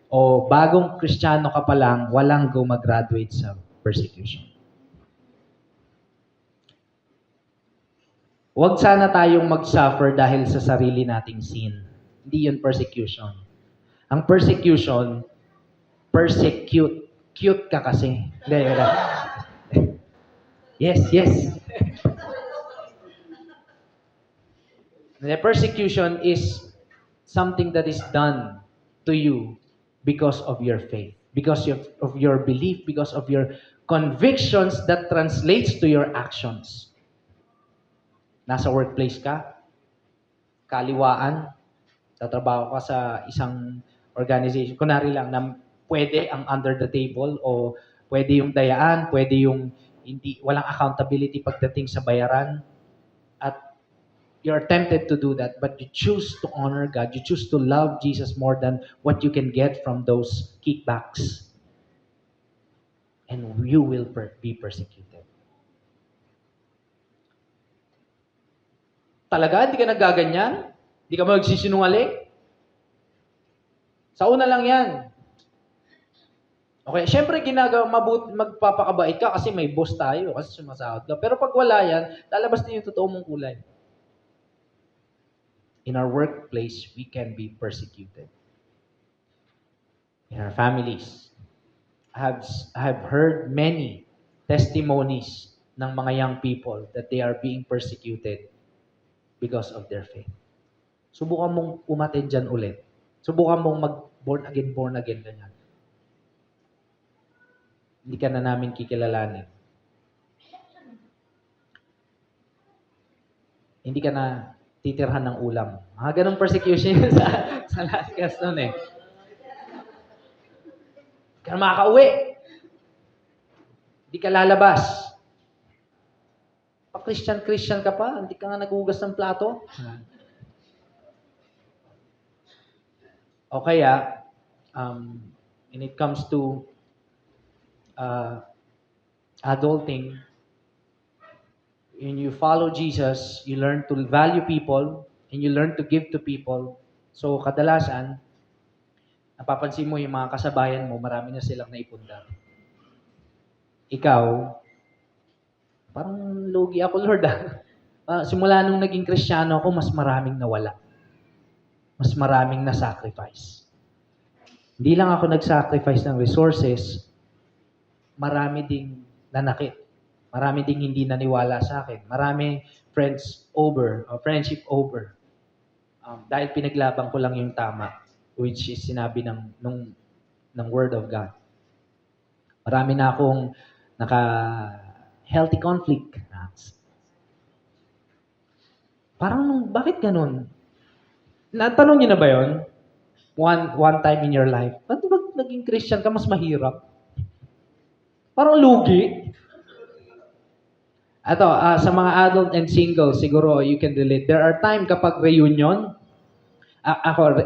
o bagong Kristiyano ka pa lang, walang gumagraduate sa persecution. Huwag sana tayong mag-suffer dahil sa sarili nating sin. Hindi yun persecution. Ang persecution, persecute. Cute ka kasi. Hindi, wala. Yes, yes. The persecution is something that is done to you because of your faith, because of your belief, because of your convictions that translates to your actions. Nasa workplace ka, kaliwaan, tatrabaho ka sa isang organization, kunwari lang na pwede ang under the table o pwede yung dayaan, pwede yung walang accountability pagdating sa bayaran, at you're tempted to do that, but you choose to honor God, you choose to love Jesus more than what you can get from those kickbacks, and you will be persecuted. Talaga? Hindi ka nagaganyan? Hindi ka magsisinungaling? Sa una lang yan. Okay, syempre magpapakabait ka kasi may boss tayo, kasi sumasahod ka. Pero pag wala yan, lalabas din yung totoo mong kulay. In our workplace, we can be persecuted. In our families, I have heard many testimonies ng mga young people that they are being persecuted because of their faith. Subukan mong umattend dyan ulit. Subukan mong mag-born again, ganyan. Hindi ka na namin kikilalanin. Hindi ka na titirhan ng ulam. Ganong persecution yun sa last cast nun eh. Hindi ka na makaka-uwi. Hindi ka lalabas. Pa-Christian ka pa, hindi ka nga naghugas ng plato. O kaya, when it comes to adulting, when you follow Jesus, you learn to value people and you learn to give to people. So, kadalasan, napapansin mo yung mga kasabayan mo, marami na silang naipundar. Ikaw, parang lugi ako, Lord. Simula nung naging Kristiyano ako, mas maraming nawala. Mas maraming na-sacrifice. Hindi lang ako nag-sacrifice ng resources, marami ding nanakit. Marami ding hindi naniwala sa akin. Marami friendship over. Dahil pinaglaban ko lang yung tama, which is sinabi ng Word of God. Marami na akong healthy conflict. Parang, bakit ganun? Natanong niyo na ba yun? One time in your life, ba't ba naging Christian ka mas mahirap? Parang lugi. Ato, sa mga adult and single, siguro you can relate. There are time kapag reunion, ako,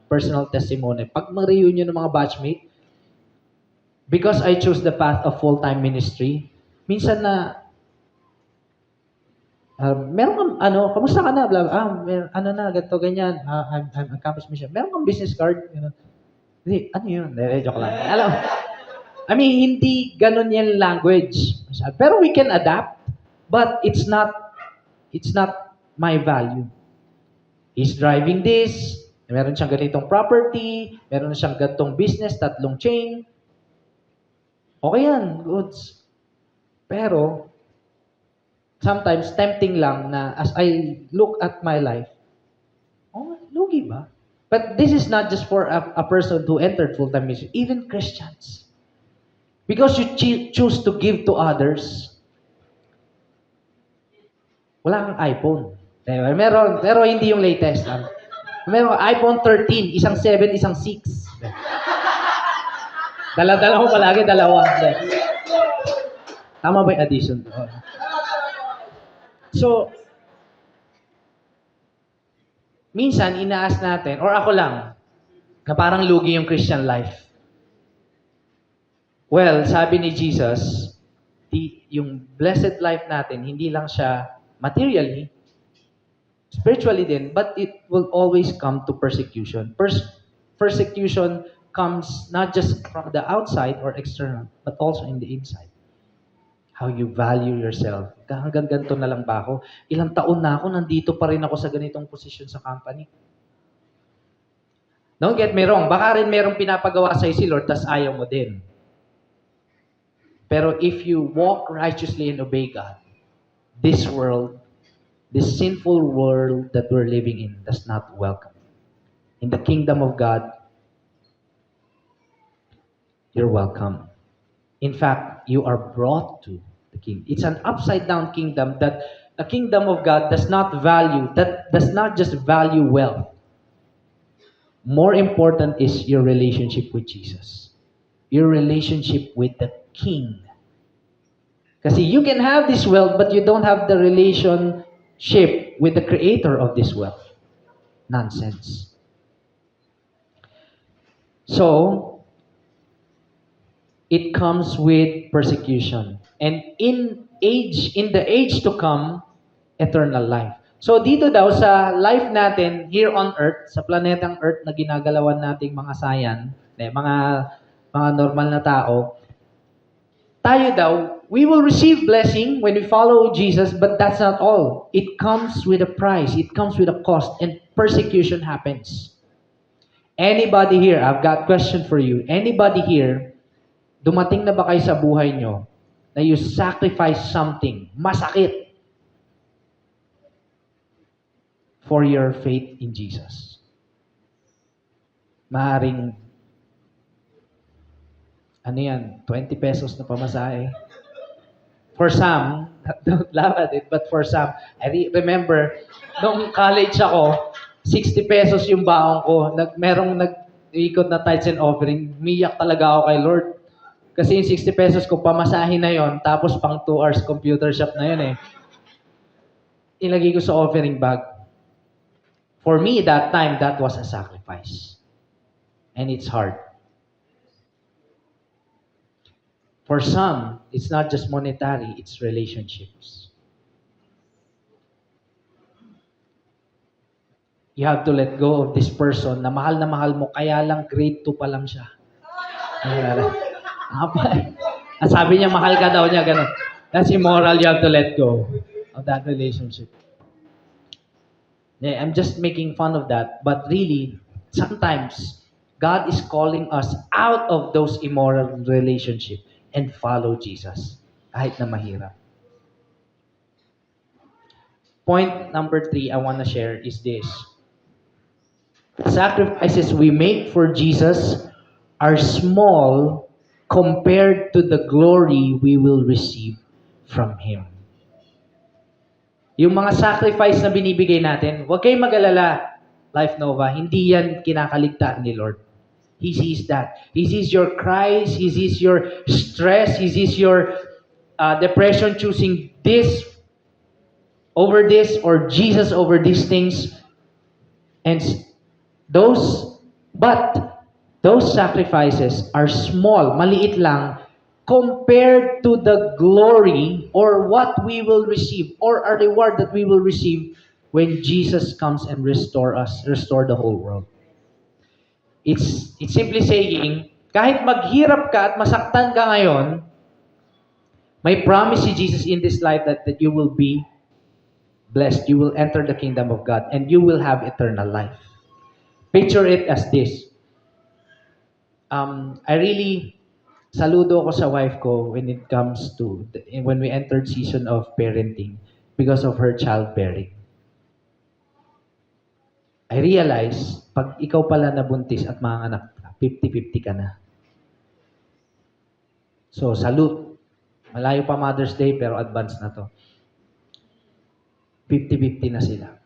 personal testimony. Pag mag-reunion ng mga batchmate, because I chose the path of full-time ministry, minsan na, meron kang, kamusta ka na? Ganito, ganyan. I'm a campus mission. Meron kang business card? Hindi, ano yun? Joke lang. Alam, hindi ganun yung language. Pero we can adapt, but it's not my value. He's driving this, meron siyang ganitong property, meron siyang ganitong business, 3 chain. Okay yan, goods. Pero, sometimes tempting lang na as I look at my life, lugi ba? But this is not just for a person who entered full-time ministry, even Christians. Because you choose to give to others. Wala kang iPhone. Meron, pero hindi yung latest. Meron iPhone 13, isang 7, isang 6. Dala-dala ko palagi, dalawa. Tama ba yung addition? So, minsan, inaas natin, or ako lang, na parang lugi yung Christian life. Well, sabi ni Jesus, yung blessed life natin, hindi lang siya materially, spiritually din, but it will always come to persecution. Persecution comes not just from the outside or external, but also in the inside. How you value yourself. Hanggang ganito na lang ba ako? Ilang taon na ako, nandito pa rin ako sa ganitong posisyon sa company. Don't get me wrong, baka rin merong pinapagawa sa'yo si Lord, tas ayaw mo din. Pero if you walk righteously and obey God, this world, this sinful world that we're living in does not welcome. In the kingdom of God, you're welcome. In fact, you are brought to the kingdom. It's an upside-down kingdom that the kingdom of God does not just value wealth. More important is your relationship with Jesus. Your relationship with the King. Kasi you can have this wealth, but you don't have the relationship with the creator of this wealth. Nonsense. So, it comes with persecution. And in the age to come, eternal life. So dito daw sa life natin here on earth, sa planetang earth na ginagalawan nating mga sayan, mga normal na tao, tayo daw, we will receive blessing when we follow Jesus, but that's not all. It comes with a price. It comes with a cost, and persecution happens. Anybody here, I've got a question for you. Anybody here, dumating na ba kayo sa buhay nyo na you sacrifice something, masakit, for your faith in Jesus? Maaring, 20 pesos na pamasahe. For some, don't laugh at it, but for some, I remember, nung college ako, 60 pesos yung baon ko. Merong nag-ikot na tithes and offering. Miyak talaga ako kay Lord. Kasi yung 60 pesos ko, pamasahe na yon, tapos pang 2 hours computer shop na yun eh. Ilagay ko sa offering bag. For me, that time, that was a sacrifice. And it's hard. For some, it's not just monetary, it's relationships. You have to let go of this person na mahal mo, kaya lang grade 2 pa lang siya. Sabi niya, mahal ka daw niya, ganun. That's immoral, you have to let go of that relationship. Yeah, I'm just making fun of that, but really, sometimes, God is calling us out of those immoral relationships and follow Jesus, kahit na mahirap. Point number 3 I want to share is this. Sacrifices we make for Jesus are small compared to the glory we will receive from Him. Yung mga sacrifice na binibigay natin, huwag kayong mag-alala, Life Nova, hindi yan kinakaligtaan ni Lord. He sees that. He sees your cries, He sees your stress, He sees your depression, choosing this over this or Jesus over these things. And those sacrifices are small, maliit lang, compared to the glory or what we will receive or a reward that we will receive when Jesus comes and restore the whole world. It's simply saying, kahit maghirap ka at masaktan ka ngayon, may promise si Jesus in this life that you will be blessed. You will enter the kingdom of God and you will have eternal life. Picture it as this. I really saludo ako sa wife ko when it comes to, when we entered season of parenting because of her childbearing. I realize, pag ikaw pala nabuntis at mga anak, 50-50 ka na. So, salute. Malayo pa Mother's Day, pero advance na to. 50-50 na sila.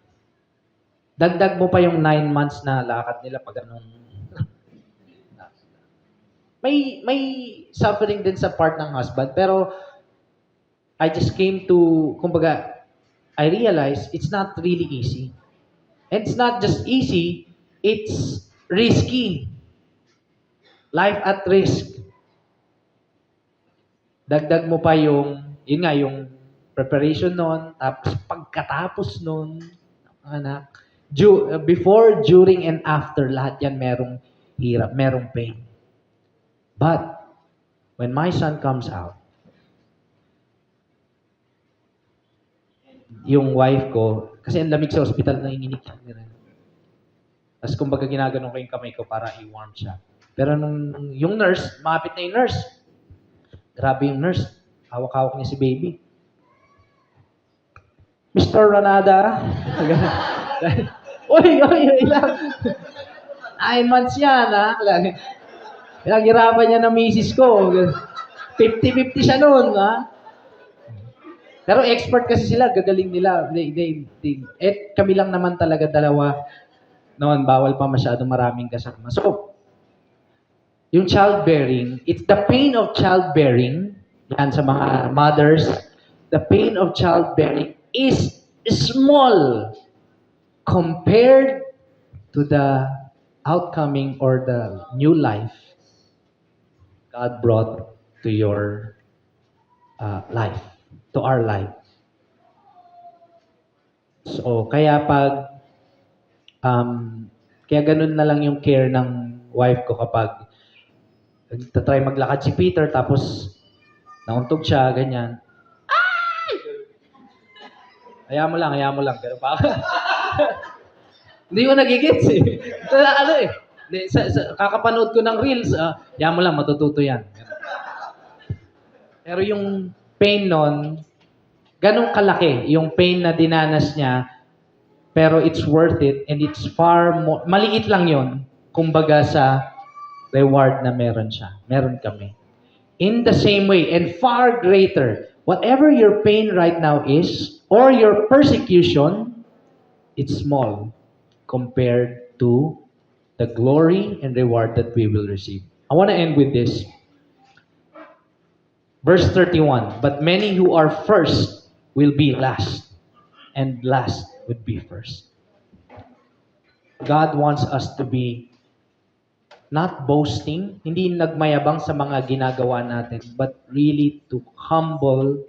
Dagdag mo pa yung 9 months na lakad nila pag anong may suffering din sa part ng husband, pero I just came to, kumbaga, I realized it's not really easy. And it's not just easy, it's risky. Life at risk. Dagdag mo pa yung preparation nun, tapos pagkatapos nun, anak, before, during, and after, lahat yan merong hirap, merong pain. But, when my son comes out, yung wife ko, kasi ang lamig sa ospital, nanginginig siya. Tapos kumbaga ginaganon ko yung kamay ko para i-warm siya. Pero nung yung nurse, mapit na yung nurse. Grabe yung nurse. Hawak-hawak niya si baby. Mr. Ranada. Uy, ilang. 9 months yan, ha? Pinaghirapan niya ng misis ko. 50-50 siya noon, ha? Pero expert kasi sila, gagaling nila. Kami lang naman talaga dalawa noon, bawal pa masyadong maraming kasama. So, yung childbearing, it's the pain of childbearing, yan sa mga mothers, the pain of childbearing is small compared to the outcoming or the new life God brought to your life, to our life. So, kaya kaya ganun na lang yung care ng wife ko kapag nagtatry maglakad si Peter tapos nauntog siya, ganyan. Hayaan mo lang, ganun pa. Hindi ko nagigits eh. Kakapanood ko ng reels, hayaan mo lang, matututo yan. Pero yung pain nun, ganun kalaki, yung pain na dinanas niya, pero it's worth it and it's far more, maliit lang yon kumbaga sa reward na meron siya. Meron kami. In the same way and far greater, whatever your pain right now is, or your persecution, it's small compared to the glory and reward that we will receive. I want to end with this. Verse 31, but many who are first will be last, and last would be first. God wants us to be not boasting, hindi nagmayabang sa mga ginagawa natin, but really to humble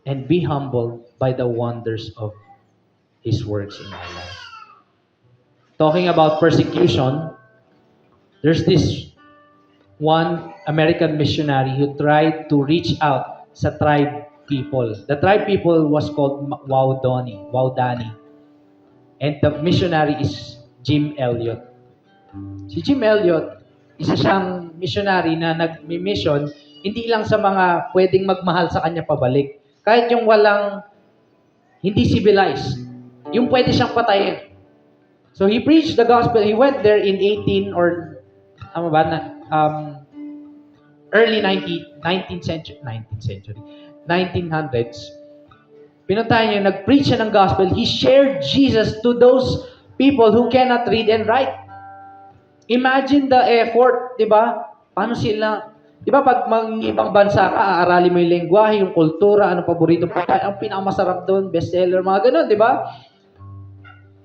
and be humbled by the wonders of His works in our life. Talking about persecution, there's this one American missionary who tried to reach out sa tribe people. The tribe people was called Waodani. And the missionary is Jim Elliot. Si Jim Elliot, isa siyang missionary na nag-mission hindi lang sa mga pwedeng magmahal sa kanya pabalik. Kahit yung walang, hindi civilized. Yung pwede siyang patayin. So he preached the gospel. He went there in 18 or, early 19th century. 1900s. Pinuntahan niya, nag-preach siya ng gospel. He shared Jesus to those people who cannot read and write. Imagine the effort, di ba? Paano sila, di ba pag ibang bansa ka, aaralin mo yung lengguwahe, yung kultura, anong paborito pagkain, ang pinakamasarap doon, bestseller, mga ganun, di ba?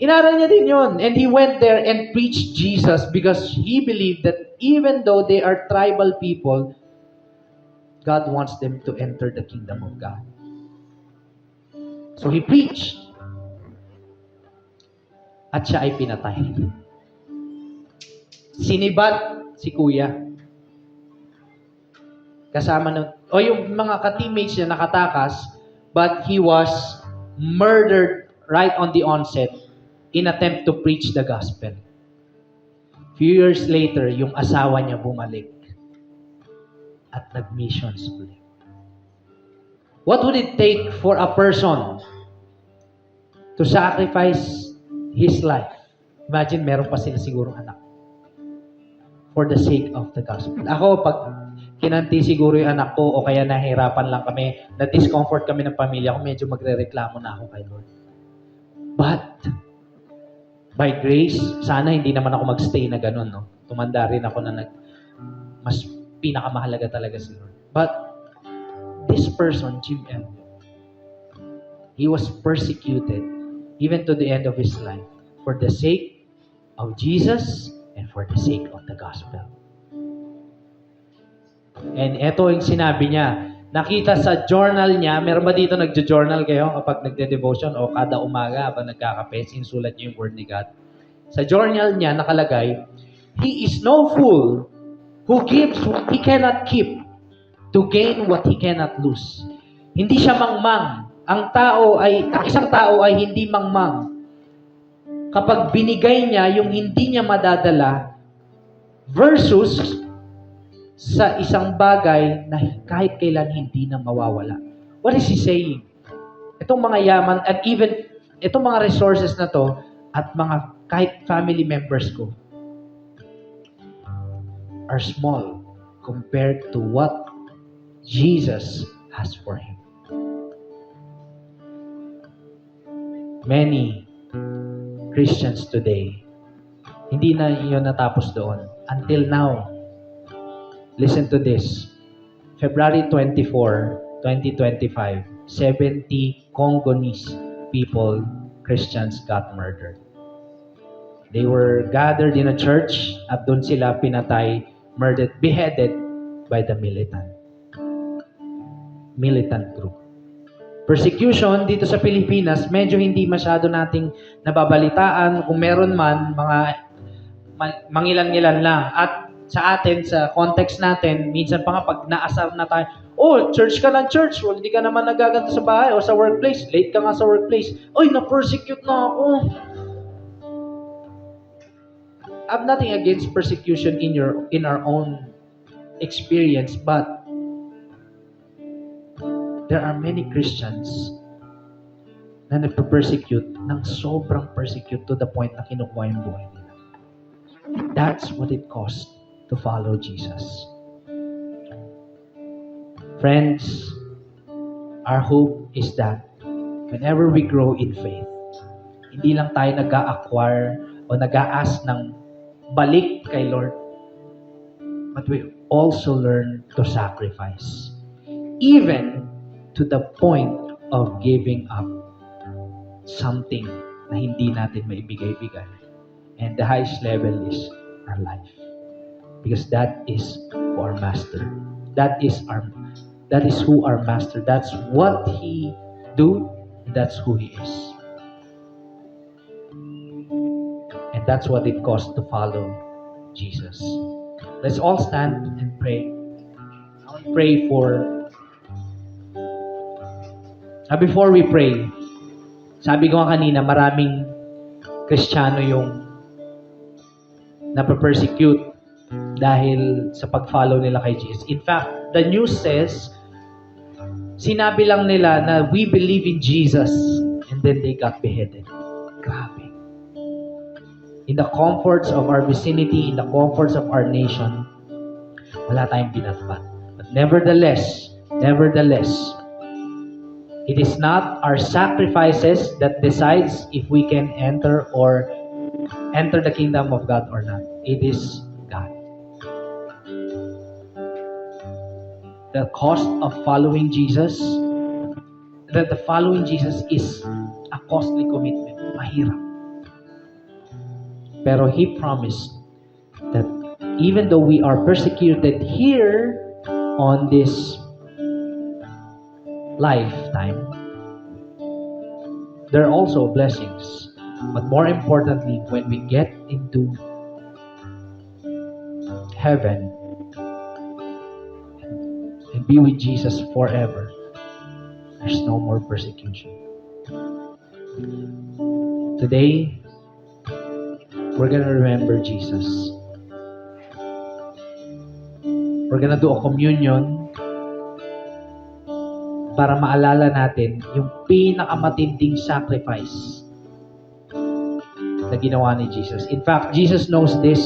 Inaral niya din yun. And he went there and preached Jesus because he believed that even though they are tribal people, God wants them to enter the kingdom of God. So he preached. At siya ay pinatay. Sinibat si kuya. Kasama yung mga ka-teammates niya nakatakas, but he was murdered right on the onset in attempt to preach the gospel. Few years later, yung asawa niya bumalik at nag-missions ulit. What would it take for a person to sacrifice his life? Imagine, meron pa sila sigurong anak. For the sake of the gospel. Ako, pag kinanti siguro yung anak ko o kaya nahirapan lang kami, na-discomfort kami ng pamilya ko, medyo magre-reklamo na ako kay Lord. But, by grace, sana hindi naman ako magstay na ganun, no? Tumanda rin ako na mas pinakamahalaga talaga si Lord. But, this person, Jim Elliot, he was persecuted even to the end of his life for the sake of Jesus and for the sake of the gospel. And eto yung sinabi niya, nakita sa journal niya, meron ba dito nagjo-journal kayo kapag nagde-devotion o kada umaga habang nagkakape, sinusulat niyo yung word ni God? Sa journal niya nakalagay, he is no fool who gives what he cannot keep to gain what he cannot lose. Hindi siya mangmang isang tao ay hindi mangmang kapag binigay niya yung hindi niya madadala versus sa isang bagay na kahit kailan hindi na mawawala. What is he saying? Itong mga yaman and even itong mga resources na to at mga kahit family members ko are small compared to what Jesus has for him. Many Christians today, hindi na yun natapos doon. Until now, listen to this. February 24, 2025, 70 Congolese people, Christians, got murdered. They were gathered in a church at doon sila pinatay, murdered, beheaded by the militant group. Persecution dito sa Pilipinas, medyo hindi masyado nating nababalitaan. Kung meron man, mga mangilan-ngilan lang. At sa atin, sa context natin, minsan pa nga pag naasar na tayo, church ka lang, church. Well, hindi ka naman nagaganto sa bahay o sa workplace. Late ka nga sa workplace. Na-persecute na ako. I have nothing against persecution in our own experience, but there are many Christians na nagpe-persecute ng sobrang persecute to the point na kinukuha yung buhay nila. That's what it costs to follow Jesus. Friends, our hope is that whenever we grow in faith, hindi lang tayo nag-a-acquire o nag-a-ask ng balik kay Lord, but we also learn to sacrifice. Even to the point of giving up something na hindi natin maibigay-bigay. And the highest level is our life. Because that is our master. That is who our master. That's what he do. That's who he is. And that's what it costs to follow Jesus. Let's all stand and pray. I'll pray for before we pray, sabi ko nga kanina, maraming Kristiyano yung nape-persecute dahil sa pag-follow nila kay Jesus. In fact, the news says, sinabi lang nila na we believe in Jesus and then they got beheaded. Grabe. In the comforts of our vicinity, in the comforts of our nation, wala tayong binatbat. But nevertheless, it is not our sacrifices that decides if we can enter the kingdom of God or not. It is God. The cost of following Jesus, that the following Jesus is a costly commitment. Mahirap. Pero He promised that even though we are persecuted here on this lifetime, there are also blessings. But more importantly, when we get into heaven and be with Jesus forever, there's no more persecution. Today, we're gonna remember Jesus. We're gonna do a communion para maalala natin yung pinakamatinding sacrifice na ginawa ni Jesus. In fact, Jesus knows this.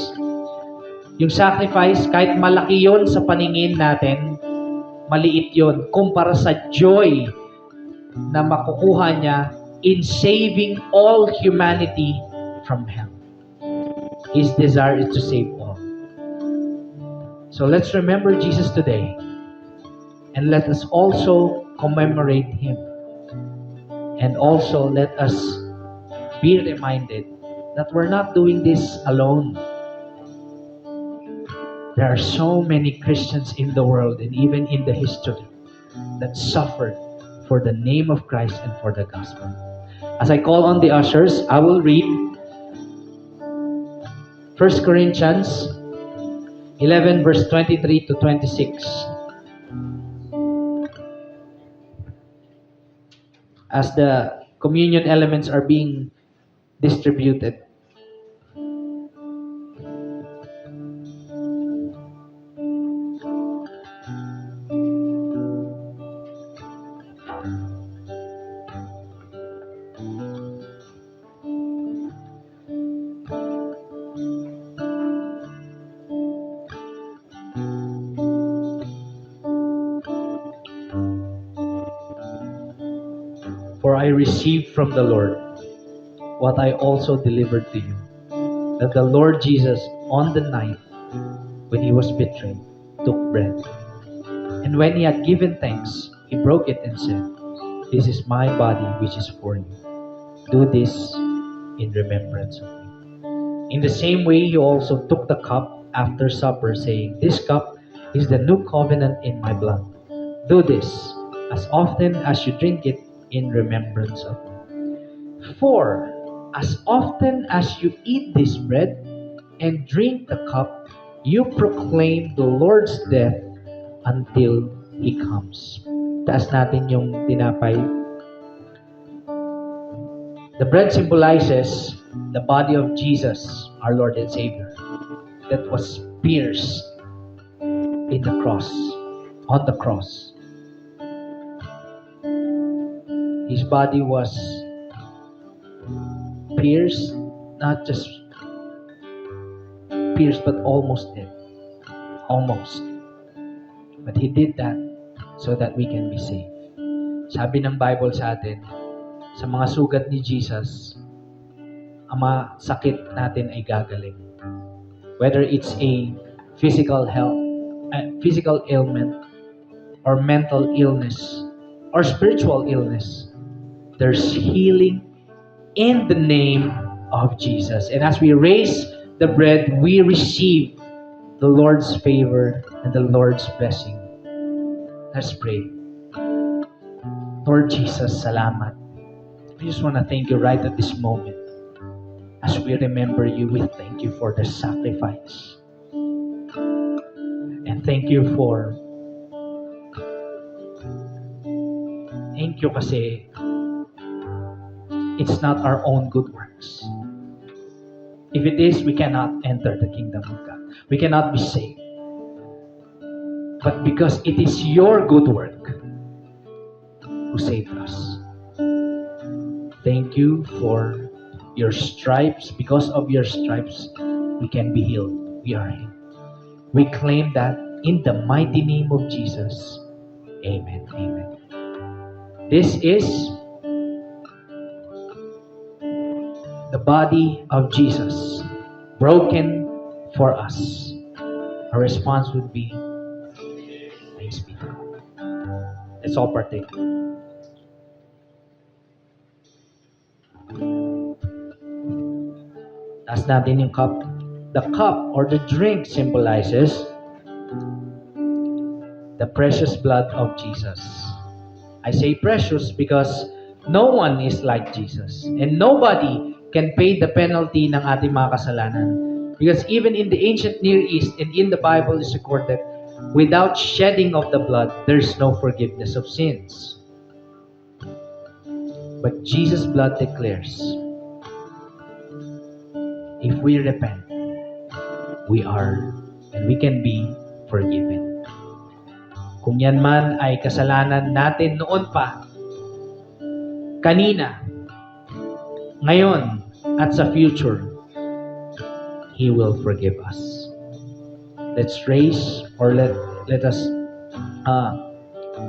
Yung sacrifice, kahit malaki yon sa paningin natin, maliit yon kumpara sa joy na makukuha niya in saving all humanity from hell. His desire is to save all. So let's remember Jesus today. And let us also commemorate Him. And also let us be reminded that we're not doing this alone. There are so many Christians in the world and even in the history that suffered for the name of Christ and for the gospel. As I call on the ushers, I will read 1 Corinthians 11 verse 23 to 26. as the communion elements are being distributed. For I received from the Lord what I also delivered to you, that the Lord Jesus, on the night when he was betrayed, took bread. And when he had given thanks, he broke it and said, "This is my body which is for you. Do this in remembrance of me." In the same way, he also took the cup after supper, saying, "This cup is the new covenant in my blood. Do this as often as you drink it in remembrance of me. For as often as you eat this bread and drink the cup, you proclaim the Lord's death until He comes." Taas natin yung tinapay. The bread symbolizes the body of Jesus, our Lord and Savior, that was pierced in the cross, on the cross. His body was pierced, not just pierced, but almost dead. Almost. But He did that so that we can be saved. Sabi ng Bible sa atin, sa mga sugat ni Jesus, ang mga sakit natin ay gagaling. Whether it's a physical health, physical ailment, or mental illness, or spiritual illness, there's healing in the name of Jesus. And as we raise the bread, we receive the Lord's favor and the Lord's blessing. Let's pray. Lord Jesus, salamat. We just want to thank you right at this moment. As we remember you, we thank you for the sacrifice. And thank you kasi it's not our own good works. If it is, we cannot enter the kingdom of God. We cannot be saved. But because it is your good work who saved us. Thank you for your stripes. Because of your stripes, we can be healed. We are healed. We claim that in the mighty name of Jesus. Amen. Amen. This is the body of Jesus, broken for us. Our response would be, thanks be to God. Let's all partake. Taas natin yung cup. The cup or the drink symbolizes the precious blood of Jesus. I say precious because no one is like Jesus. And nobody can pay the penalty ng ating mga kasalanan. Because even in the ancient Near East and in the Bible is recorded, without shedding of the blood, there's no forgiveness of sins. But Jesus' blood declares, if we repent, we are and we can be forgiven. Kung yan man ay kasalanan natin noon pa, kanina, ngayon, at sa future, He will forgive us. Let's raise or let us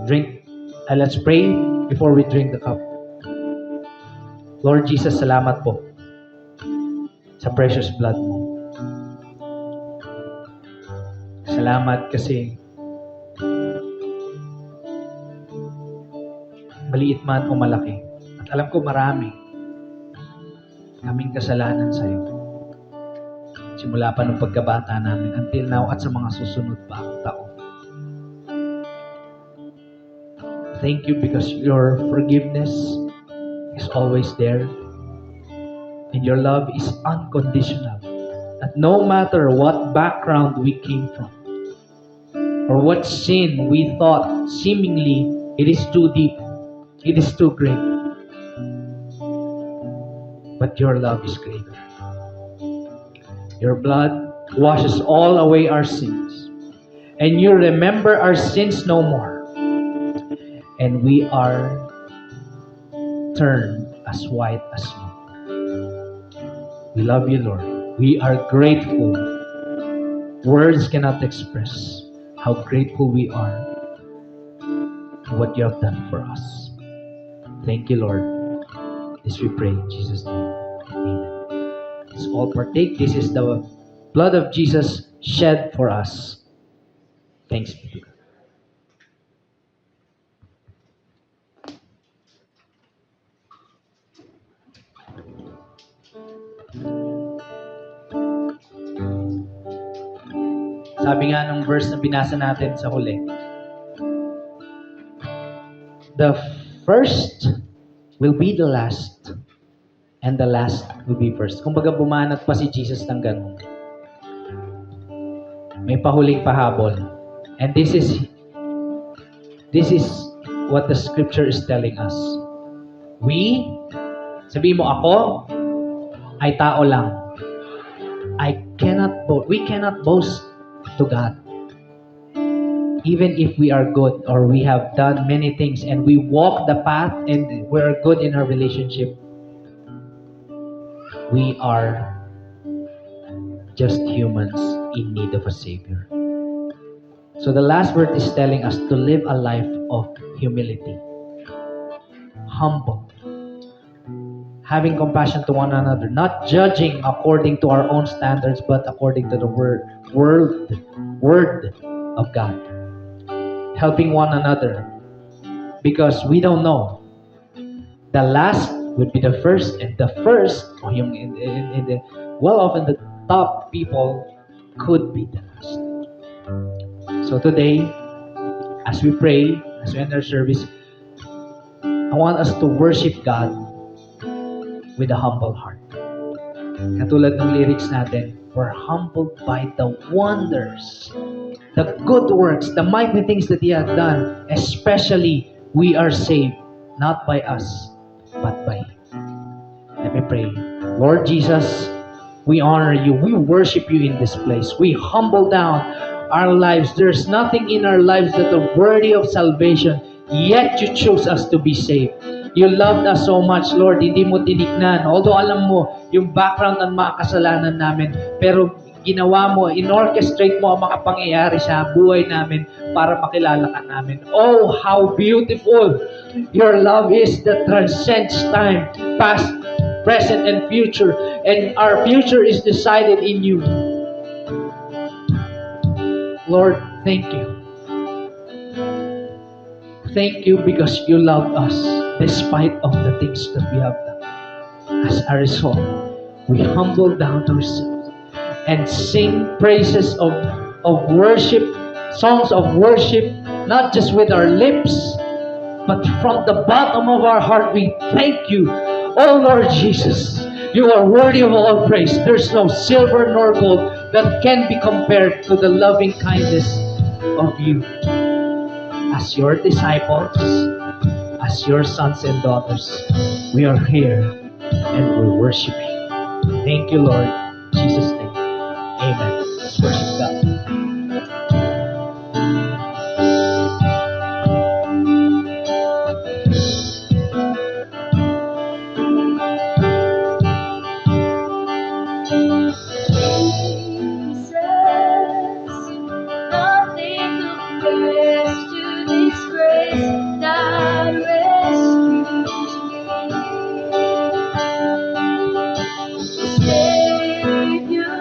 drink. Let's pray before we drink the cup. Lord Jesus, salamat po sa precious blood mo. Salamat kasi maliit man o malaki. At alam ko marami kaming kasalanan sa iyo. Simula pa ng pagkabata namin until now at sa mga susunod pa ang taon. Thank you because your forgiveness is always there and your love is unconditional. That no matter what background we came from or what sin we thought seemingly it is too deep, it is too great, but your love is greater. Your blood washes all away our sins, and you remember our sins no more. And we are turned as white as snow. We love you, Lord. We are grateful. Words cannot express how grateful we are to what you have done for us. Thank you, Lord. This we pray in Jesus' name. Amen. Let's all partake. This is the blood of Jesus shed for us. Thanks be to God. Sabi nga nung verse na binasa natin sa huli, the first will be the last, and the last will be first. Kumbaga bumanat pa si Jesus ng ganun. May pahuling pahabol. And this is what the scripture is telling us. Sabihin mo ako, ay tao lang. We cannot boast to God. Even if we are good or we have done many things and we walk the path and we are good in our relationship, we are just humans in need of a Savior. So the last word is telling us to live a life of humility, humble, having compassion to one another, not judging according to our own standards, but according to the word of God. Helping one another, because we don't know. The last would be the first, and the first, often the top people could be the last. So today, as we pray, as we end our service, I want us to worship God with a humble heart. Katulad ng lyrics natin, we're humbled by the wonders, the good works, the mighty things that He has done. Especially, we are saved, not by us, but by Him. Let me pray. Lord Jesus, we honor you. We worship you in this place. We humble down our lives. There's nothing in our lives that are worthy of salvation, yet you chose us to be saved. You loved us so much, Lord. Hindi mo tinignan. Although alam mo yung background ng mga kasalanan namin, pero ginawa mo, inorchestrate mo ang mga pangyayari sa buhay namin para makilala ka namin. Oh, how beautiful your love is that transcends time, past, present, and future. And our future is decided in you. Lord, thank you. Thank you because you loved us despite of the things that we have done. As a result, we humble down to ourselves and sing praises of worship, songs of worship, not just with our lips, but from the bottom of our heart, we thank you. Oh Lord Jesus, you are worthy of all praise. There's no silver nor gold that can be compared to the loving kindness of you. As your disciples, as your sons and daughters, we are here and we're worshiping. Thank you, Lord. In Jesus' name. Amen. Let's worship God. Savior,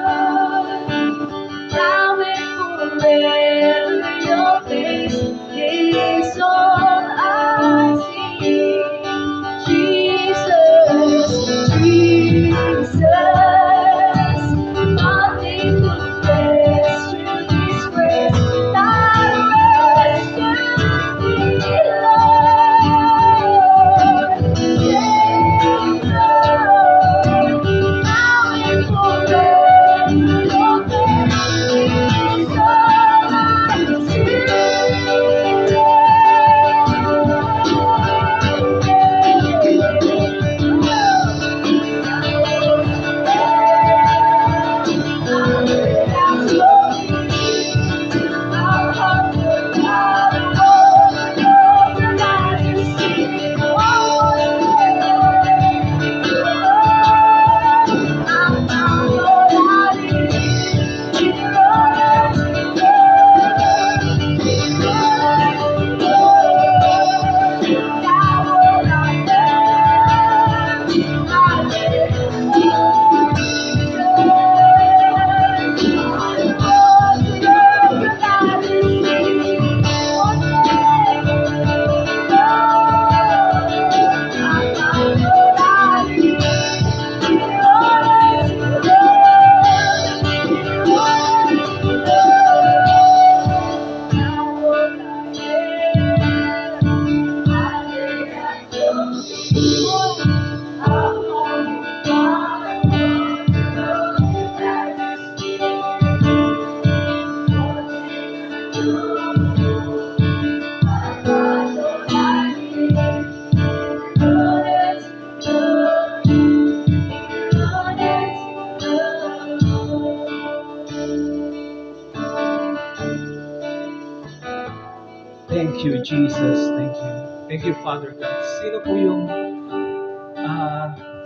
Thank you, Jesus. Thank you. Thank you, Father God. Sino po yung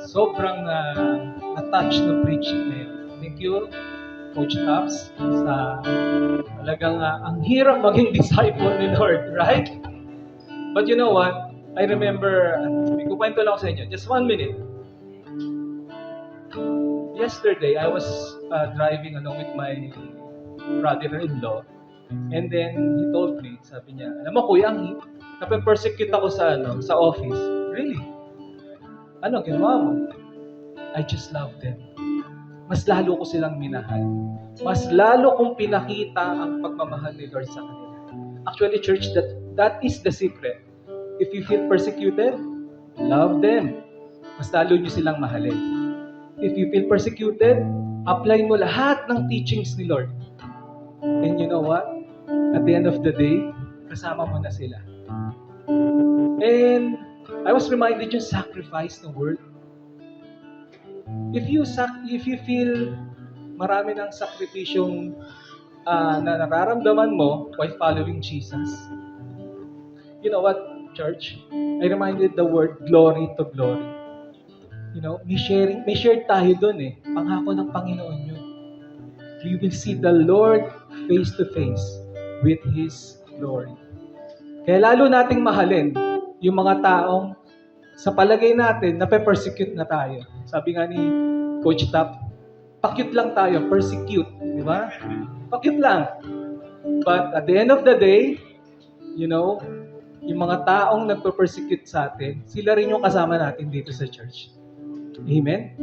sobrang na-touch ng preaching na yun? Thank you, Coach Taps, sa talagang ang hirap maging disciple ni Lord, right? But you know what? I remember, may kukwento lang ako sa inyo. Just 1 minute. Yesterday, I was driving along with my brother-in-law. And then, he told me, sabi niya, alam mo kuya, nape-persecute ako sa office. Really? Ano, ginawa mo? I just love them. Mas lalo ko silang minahal. Mas lalo kong pinakita ang pagmamahal ni Lord sa kanila. Actually, church, that is the secret. If you feel persecuted, love them. Mas lalo nyo silang mahalin. If you feel persecuted, apply mo lahat ng teachings ni Lord. And you know what? At the end of the day, kasama mo na sila. And I was reminded yung sacrifice ng word. If you feel marami ng sakripisyong na nararamdaman mo while following Jesus, you know what, church? I reminded the word glory to glory. You know, may share tayo dun eh. Pangako ng Panginoon yun. You will see the Lord face to face with His glory. Kaya lalo nating mahalin yung mga taong sa palagay natin, nape-persecute na tayo. Sabi nga ni Coach Tap, pa-cute lang tayo, persecute. Di ba? Pa-cute lang. But at the end of the day, you know, yung mga taong nagpe-persecute sa atin, sila rin yung kasama natin dito sa church. Amen?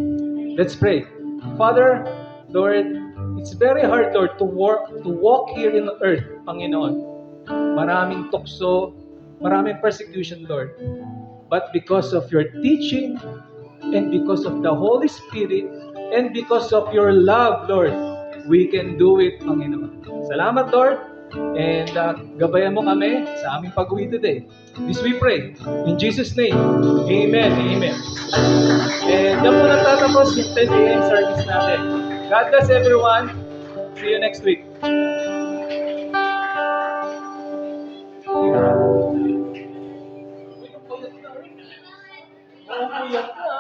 Let's pray. Father, Lord, it's very hard, Lord, to walk here in the earth, Panginoon. Maraming tukso, maraming persecution, Lord. But because of your teaching, and because of the Holy Spirit, and because of your love, Lord, we can do it, Panginoon. Salamat, Lord. And gabayan mo kami sa aming pag-uwi today. This we pray. In Jesus' name. Amen. Amen. And dyan po nagtatapos yung 10 a.m. service natin. God bless everyone. See you next week. Umiyak na.